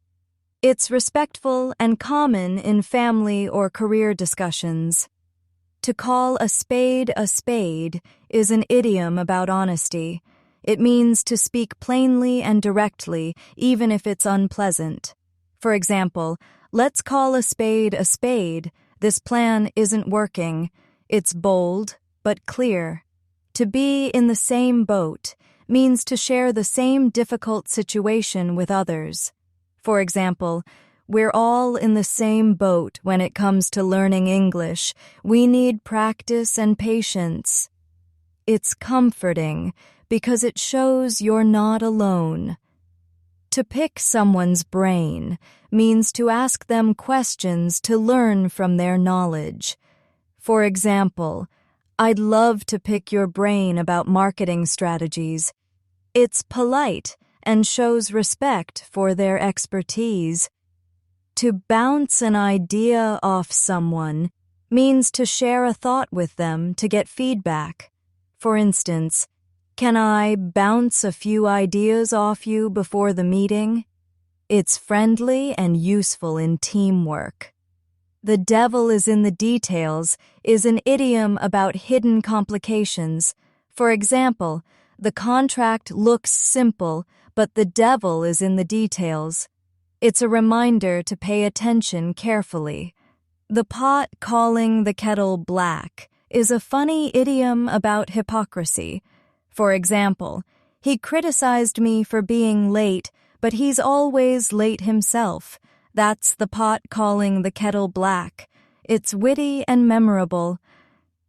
It's respectful and common in family or career discussions. To call a spade is an idiom about honesty. It means to speak plainly and directly, even if it's unpleasant. For example, let's call a spade a spade. This plan isn't working. It's bold, but clear. To be in the same boat means to share the same difficult situation with others. For example, we're all in the same boat when it comes to learning English. We need practice and patience. It's comforting because it shows you're not alone. To pick someone's brain means to ask them questions to learn from their knowledge. For example, I'd love to pick your brain about marketing strategies. It's polite and shows respect for their expertise. To bounce an idea off someone means to share a thought with them to get feedback. For instance, can I bounce a few ideas off you before the meeting? It's friendly and useful in teamwork. The devil is in the details is an idiom about hidden complications. For example, the contract looks simple, but the devil is in the details. It's a reminder to pay attention carefully. The pot calling the kettle black is a funny idiom about hypocrisy. For example, he criticized me for being late, but he's always late himself. That's the pot calling the kettle black. It's witty and memorable.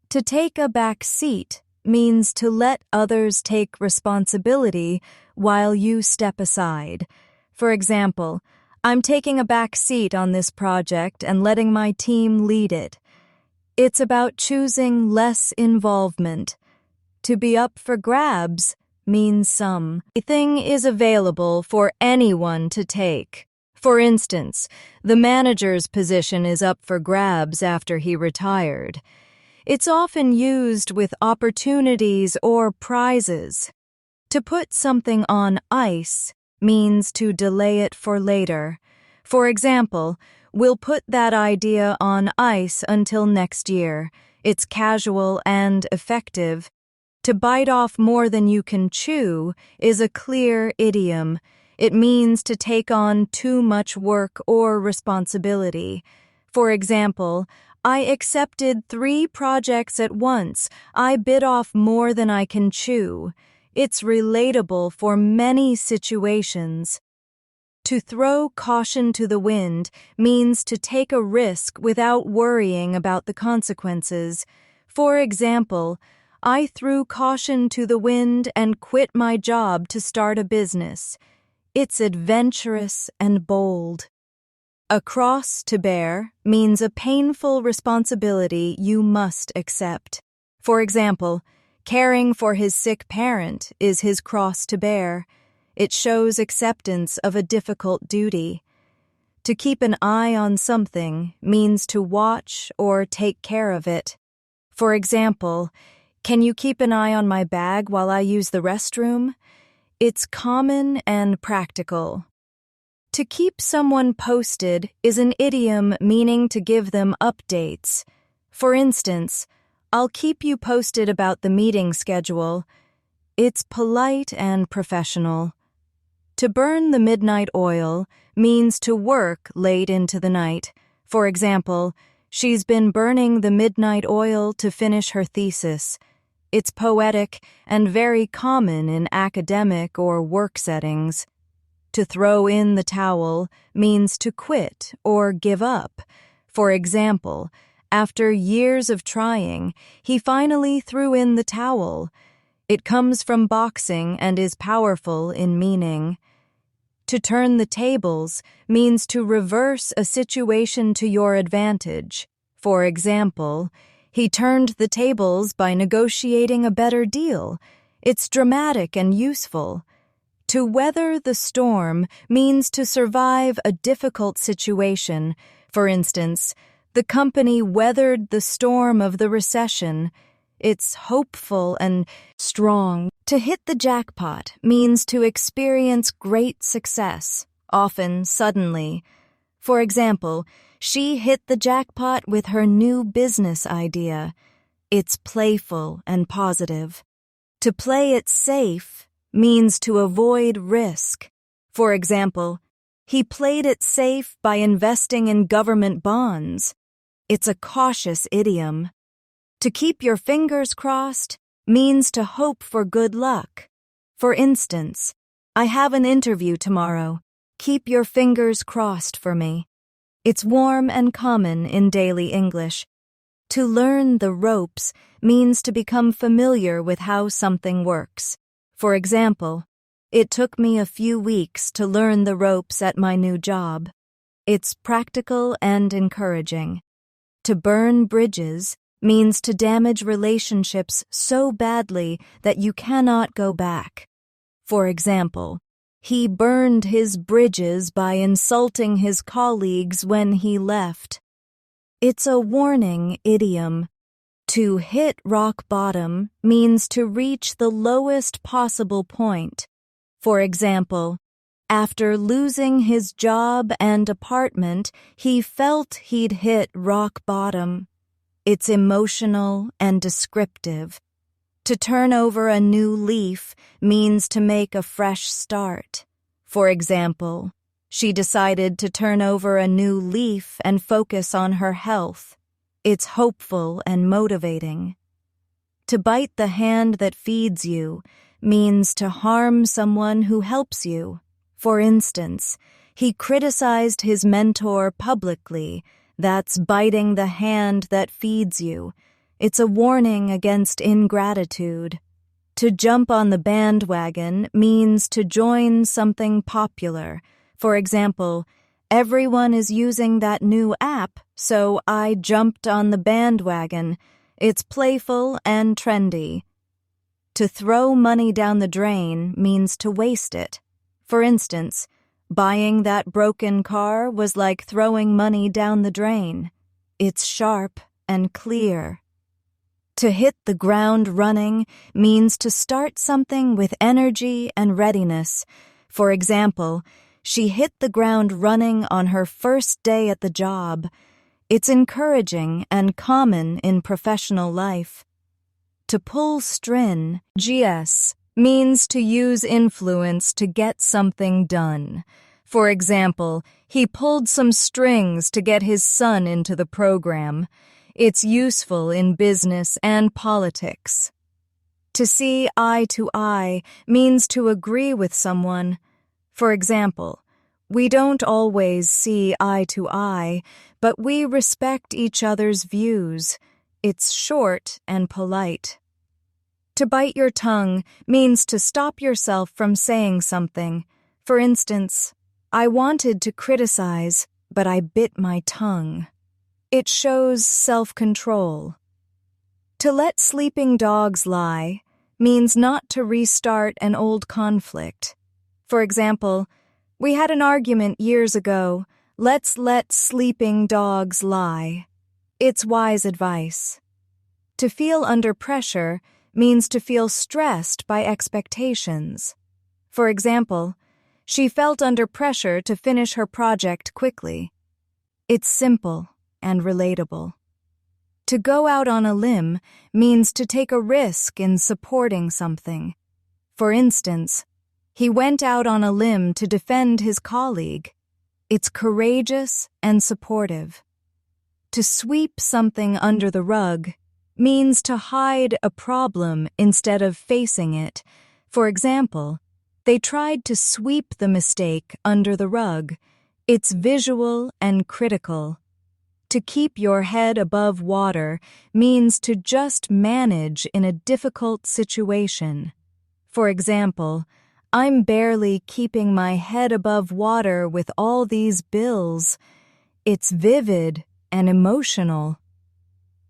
To take a back seat means to let others take responsibility while you step aside. For example, I'm taking a back seat on this project and letting my team lead it. It's about choosing less involvement. To be up for grabs means something is available for anyone to take. For instance, the manager's position is up for grabs after he retired. It's often used with opportunities or prizes. To put something on ice means to delay it for later. For example, we'll put that idea on ice until next year. It's casual and effective. To bite off more than you can chew is a clear idiom. It means to take on too much work or responsibility. For example, I accepted 3 projects at once. I bit off more than I can chew. It's relatable for many situations. To throw caution to the wind means to take a risk without worrying about the consequences. For example, I threw caution to the wind and quit my job to start a business. It's adventurous and bold. A cross to bear means a painful responsibility you must accept. For example, caring for his sick parent is his cross to bear. It shows acceptance of a difficult duty. To keep an eye on something means to watch or take care of it. For example, can you keep an eye on my bag while I use the restroom? It's common and practical. To keep someone posted is an idiom meaning to give them updates. For instance, I'll keep you posted about the meeting schedule. It's polite and professional. To burn the midnight oil means to work late into the night. For example, she's been burning the midnight oil to finish her thesis. It's poetic and very common in academic or work settings. To throw in the towel means to quit or give up. For example, after years of trying, he finally threw in the towel. It comes from boxing and is powerful in meaning. To turn the tables means to reverse a situation to your advantage. For example, he turned the tables by negotiating a better deal. It's dramatic and useful. To weather the storm means to survive a difficult situation. For instance, the company weathered the storm of the recession. It's hopeful and strong. To hit the jackpot means to experience great success, often suddenly. For example, she hit the jackpot with her new business idea. It's playful and positive. To play it safe means to avoid risk. For example, he played it safe by investing in government bonds. It's a cautious idiom. To keep your fingers crossed means to hope for good luck. For instance, I have an interview tomorrow. Keep your fingers crossed for me. It's warm and common in daily English. To learn the ropes means to become familiar with how something works. For example, it took me a few weeks to learn the ropes at my new job. It's practical and encouraging. To burn bridges means to damage relationships so badly that you cannot go back. For example, he burned his bridges by insulting his colleagues when he left. It's a warning idiom. To hit rock bottom means to reach the lowest possible point. For example, after losing his job and apartment, he felt he'd hit rock bottom. It's emotional and descriptive. To turn over a new leaf means to make a fresh start. For example, she decided to turn over a new leaf and focus on her health. It's hopeful and motivating. To bite the hand that feeds you means to harm someone who helps you. For instance, he criticized his mentor publicly. That's biting the hand that feeds you. It's a warning against ingratitude. To jump on the bandwagon means to join something popular. For example, everyone is using that new app, so I jumped on the bandwagon. It's playful and trendy. To throw money down the drain means to waste it. For instance, buying that broken car was like throwing money down the drain. It's sharp and clear. To hit the ground running means to start something with energy and readiness. For example, she hit the ground running on her first day at the job. It's encouraging and common in professional life. To pull string, GS, means to use influence to get something done. For example, he pulled some strings to get his son into the program. It's useful in business and politics. To see eye to eye means to agree with someone. For example, we don't always see eye to eye, but we respect each other's views. It's short and polite. To bite your tongue means to stop yourself from saying something. For instance, I wanted to criticize, but I bit my tongue. It shows self-control. To let sleeping dogs lie means not to restart an old conflict. For example, we had an argument years ago. Let's let sleeping dogs lie. It's wise advice. To feel under pressure means to feel stressed by expectations. For example, she felt under pressure to finish her project quickly. It's simple and relatable. To go out on a limb means to take a risk in supporting something. For instance, he went out on a limb to defend his colleague. It's courageous and supportive. To sweep something under the rug means to hide a problem instead of facing it. For example, they tried to sweep the mistake under the rug. It's visual and critical. To keep your head above water means to just manage in a difficult situation. For example, I'm barely keeping my head above water with all these bills. It's vivid and emotional.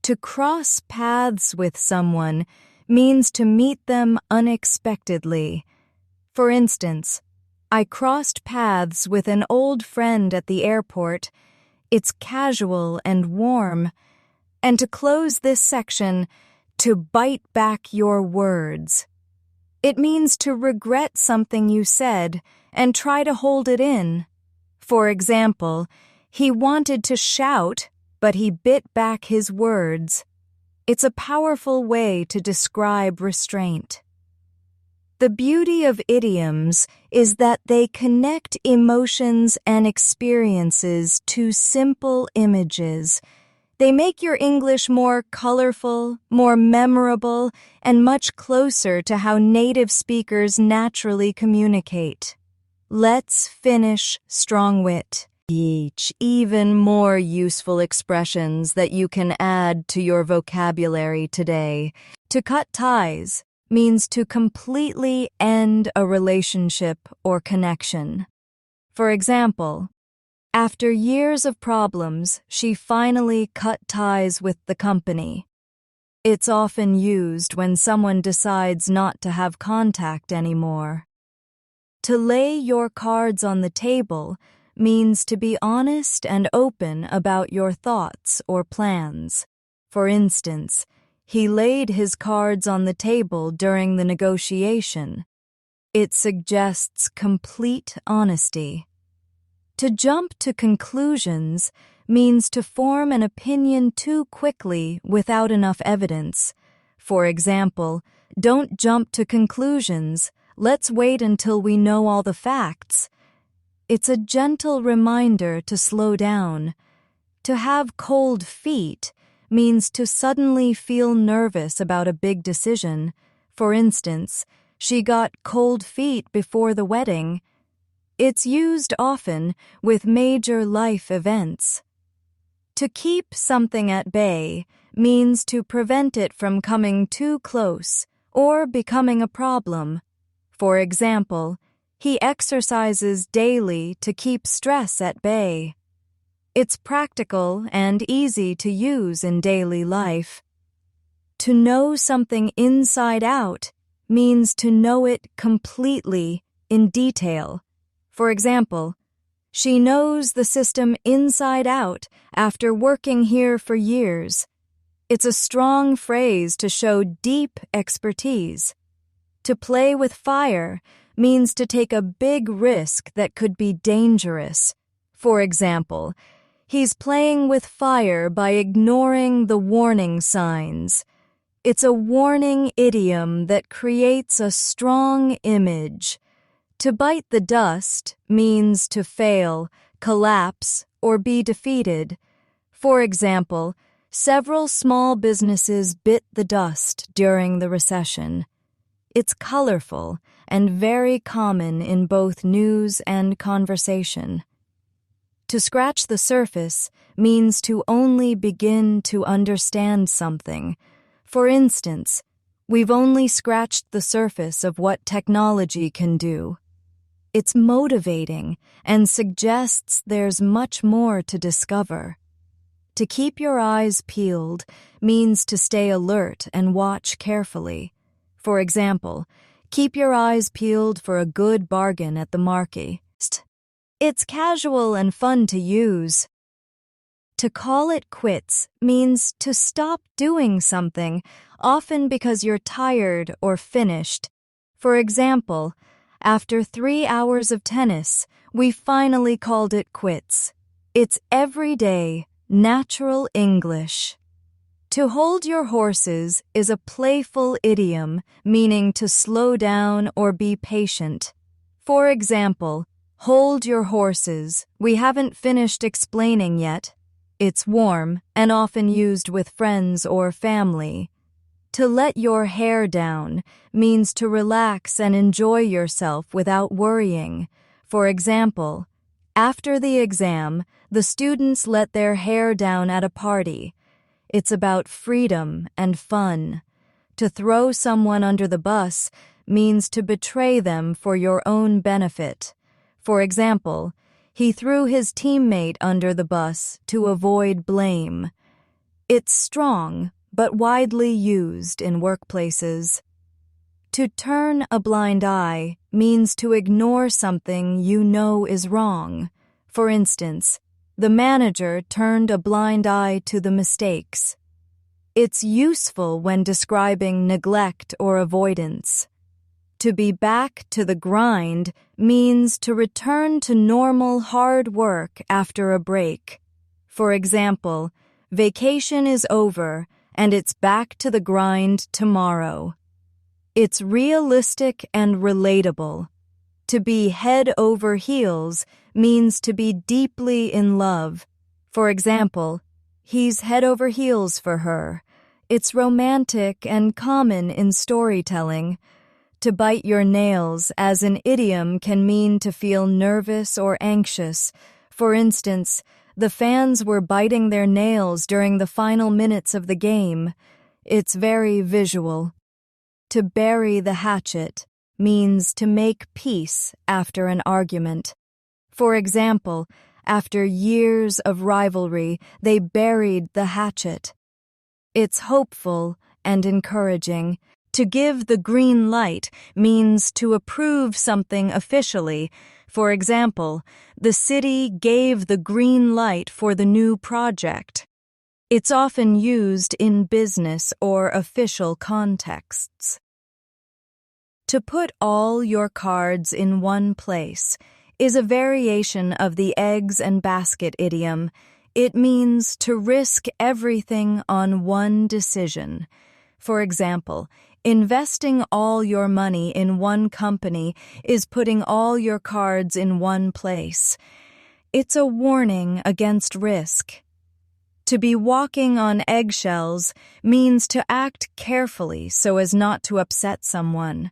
To cross paths with someone means to meet them unexpectedly. For instance, I crossed paths with an old friend at the airport. It's casual and warm. And to close this section, to bite back your words. It means to regret something you said and try to hold it in. For example, he wanted to shout, but he bit back his words. It's a powerful way to describe restraint. The beauty of idioms is that they connect emotions and experiences to simple images. They make your English more colorful, more memorable, and much closer to how native speakers naturally communicate. Let's finish strong wit. Even more useful expressions that you can add to your vocabulary today. To cut ties means to completely end a relationship or connection. For example, after years of problems, she finally cut ties with the company. It's often used when someone decides not to have contact anymore. To lay your cards on the table means to be honest and open about your thoughts or plans. For instance, he laid his cards on the table during the negotiation. It suggests complete honesty. To jump to conclusions means to form an opinion too quickly without enough evidence. For example, don't jump to conclusions. Let's wait until we know all the facts. It's a gentle reminder to slow down. To have cold feet means to suddenly feel nervous about a big decision. For instance, she got cold feet before the wedding. It's used often with major life events. To keep something at bay means to prevent it from coming too close or becoming a problem. For example, he exercises daily to keep stress at bay. It's practical and easy to use in daily life. To know something inside out means to know it completely in detail. For example, she knows the system inside out after working here for years. It's a strong phrase to show deep expertise. To play with fire means to take a big risk that could be dangerous. For example, he's playing with fire by ignoring the warning signs. It's a warning idiom that creates a strong image. To bite the dust means to fail, collapse, or be defeated. For example, several small businesses bit the dust during the recession. It's colorful and very common in both news and conversation. To scratch the surface means to only begin to understand something. For instance, we've only scratched the surface of what technology can do. It's motivating and suggests there's much more to discover. To keep your eyes peeled means to stay alert and watch carefully. For example, keep your eyes peeled for a good bargain at the market. It's casual and fun to use. To call it quits means to stop doing something, often because you're tired or finished. For example, after 3 hours of tennis, we finally called it quits. It's everyday, natural English. To hold your horses is a playful idiom meaning to slow down or be patient. For example, hold your horses. We haven't finished explaining yet. It's warm and often used with friends or family. To let your hair down means to relax and enjoy yourself without worrying. For example, after the exam, the students let their hair down at a party. It's about freedom and fun. To throw someone under the bus means to betray them for your own benefit. For example, he threw his teammate under the bus to avoid blame. It's strong, but widely used in workplaces. To turn a blind eye means to ignore something you know is wrong. For instance, the manager turned a blind eye to the mistakes. It's useful when describing neglect or avoidance. To be back to the grind means to return to normal hard work after a break. For example, vacation is over and it's back to the grind tomorrow. It's realistic and relatable. To be head over heels means to be deeply in love. For example, He's head over heels for her. It's romantic and common in storytelling. To bite your nails as an idiom can mean to feel nervous or anxious. For instance, the fans were biting their nails during the final minutes of the game. It's very visual. To bury the hatchet means to make peace after an argument. For example, after years of rivalry, they buried the hatchet. It's hopeful and encouraging. To give the green light means to approve something officially. For example, the city gave the green light for the new project. It's often used in business or official contexts. To put all your cards in one place is a variation of the eggs and basket idiom. It means to risk everything on one decision. For example, investing all your money in one company is putting all your cards in one place. It's a warning against risk. To be walking on eggshells means to act carefully so as not to upset someone.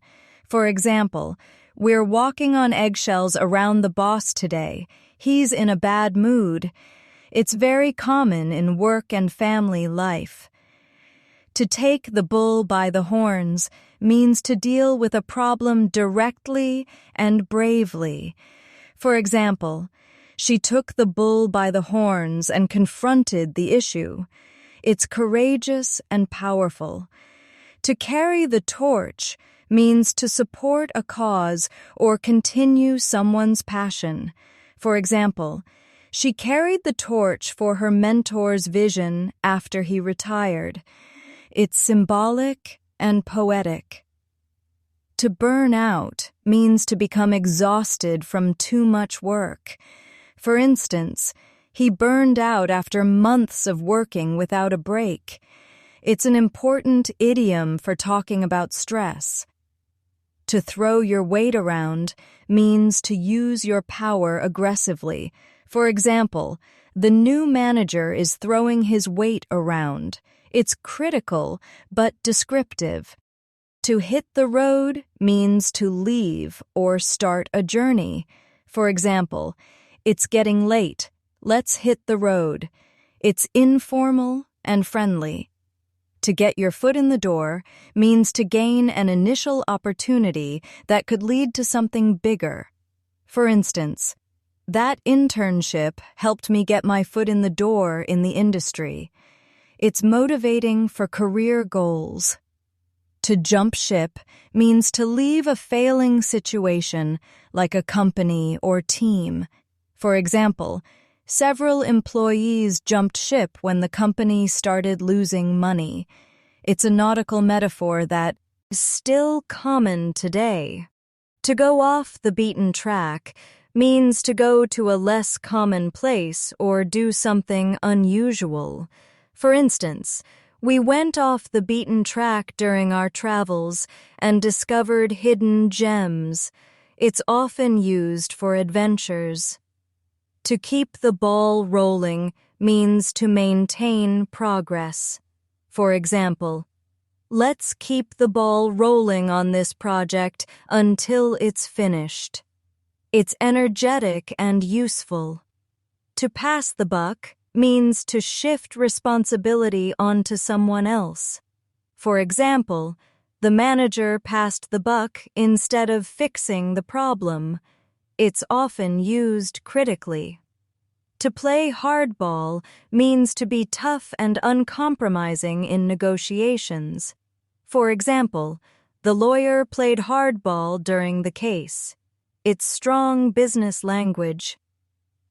For example, we're walking on eggshells around the boss today. He's in a bad mood. It's very common in work and family life. To take the bull by the horns means to deal with a problem directly and bravely. For example, she took the bull by the horns and confronted the issue. It's courageous and powerful. To carry the torch means to support a cause or continue someone's passion. For example, she carried the torch for her mentor's vision after he retired. It's symbolic and poetic. To burn out means to become exhausted from too much work. For instance, he burned out after months of working without a break. It's an important idiom for talking about stress. To throw your weight around means to use your power aggressively. For example, the new manager is throwing his weight around. It's critical but descriptive. To hit the road means to leave or start a journey. For example, it's getting late. Let's hit the road. It's informal and friendly. To get your foot in the door means to gain an initial opportunity that could lead to something bigger. For instance, that internship helped me get my foot in the door in the industry. It's motivating for career goals. To jump ship means to leave a failing situation like a company or team. For example, several employees jumped ship when the company started losing money. It's a nautical metaphor that is still common today. To go off the beaten track means to go to a less common place or do something unusual. For instance, we went off the beaten track during our travels and discovered hidden gems. It's often used for adventures. To keep the ball rolling means to maintain progress. For example, let's keep the ball rolling on this project until it's finished. It's energetic and useful. To pass the buck means to shift responsibility onto someone else. For example, the manager passed the buck instead of fixing the problem. It's often used critically. To play hardball means to be tough and uncompromising in negotiations. For example, the lawyer played hardball during the case. It's strong business language.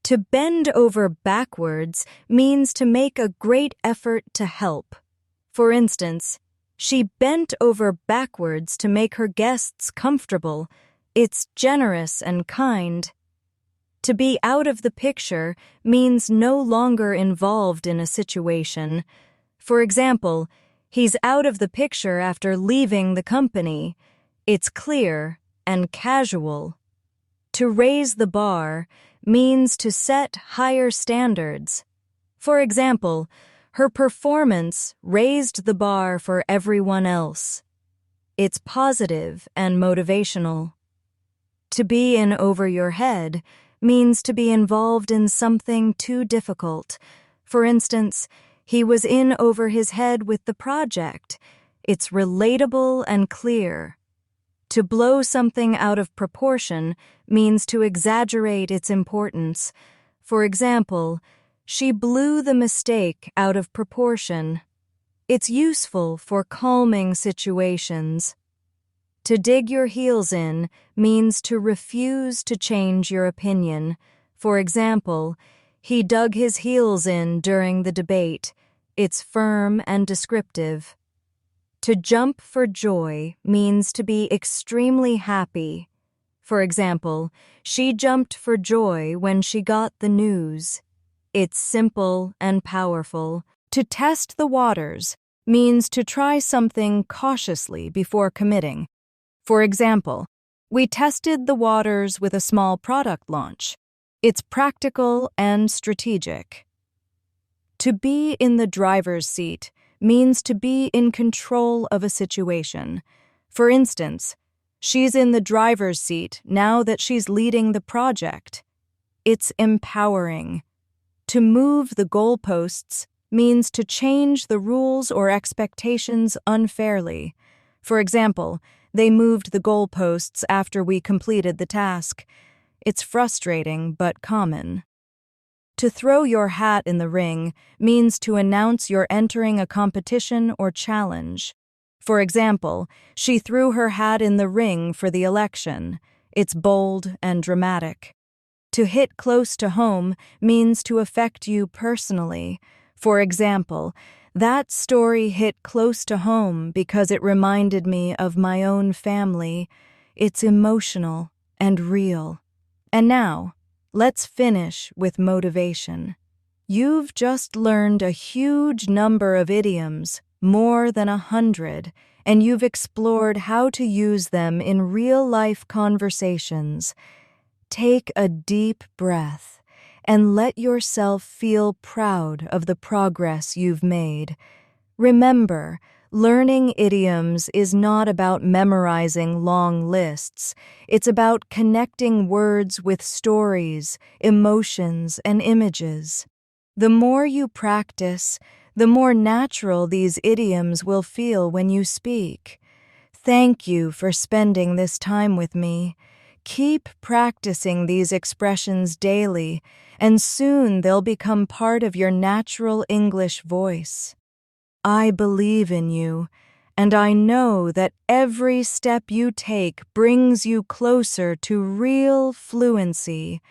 To bend over backwards means to make a great effort to help. For instance, she bent over backwards to make her guests comfortable. It's generous and kind. To be out of the picture means no longer involved in a situation. For example, he's out of the picture after leaving the company. It's clear and casual. To raise the bar means to set higher standards. For example, Her performance raised the bar for everyone else. It's positive and motivational. To be in over your head means to be involved in something too difficult. For instance, he was in over his head with the project. It's relatable and clear. To blow something out of proportion means to exaggerate its importance. For example, she blew the mistake out of proportion. It's useful for calming situations. To dig your heels in means to refuse to change your opinion. For example, he dug his heels in during the debate. It's firm and descriptive. To jump for joy means to be extremely happy. For example, she jumped for joy when she got the news. It's simple and powerful. To test the waters means to try something cautiously before committing. For example, we tested the waters with a small product launch. It's practical and strategic. To be in the driver's seat means to be in control of a situation. For instance, she's in the driver's seat now that she's leading the project. It's empowering. To move the goalposts means to change the rules or expectations unfairly. For example, they moved the goalposts after we completed the task. It's frustrating but common. To throw your hat in the ring means to announce you're entering a competition or challenge. For example, she threw her hat in the ring for the election. It's bold and dramatic. To hit close to home means to affect you personally. For example, that story hit close to home because it reminded me of my own family. It's emotional and real. And now, let's finish with motivation. You've just learned a huge number of idioms, more than 100, and you've explored how to use them in real-life conversations. Take a deep breath and let yourself feel proud of the progress you've made. Remember, learning idioms is not about memorizing long lists. It's about connecting words with stories, emotions, and images. The more you practice, the more natural these idioms will feel when you speak. Thank you for spending this time with me. Keep practicing these expressions daily, and soon they'll become part of your natural English voice. I believe in you, and I know that every step you take brings you closer to real fluency.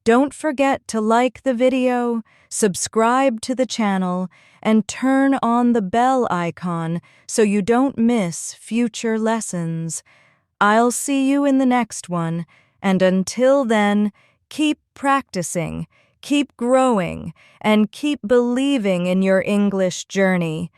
Don't forget to like the video, subscribe to the channel, and turn on the bell icon so you don't miss future lessons. I'll see you in the next one, and until then, keep practicing, keep growing, and keep believing in your English journey.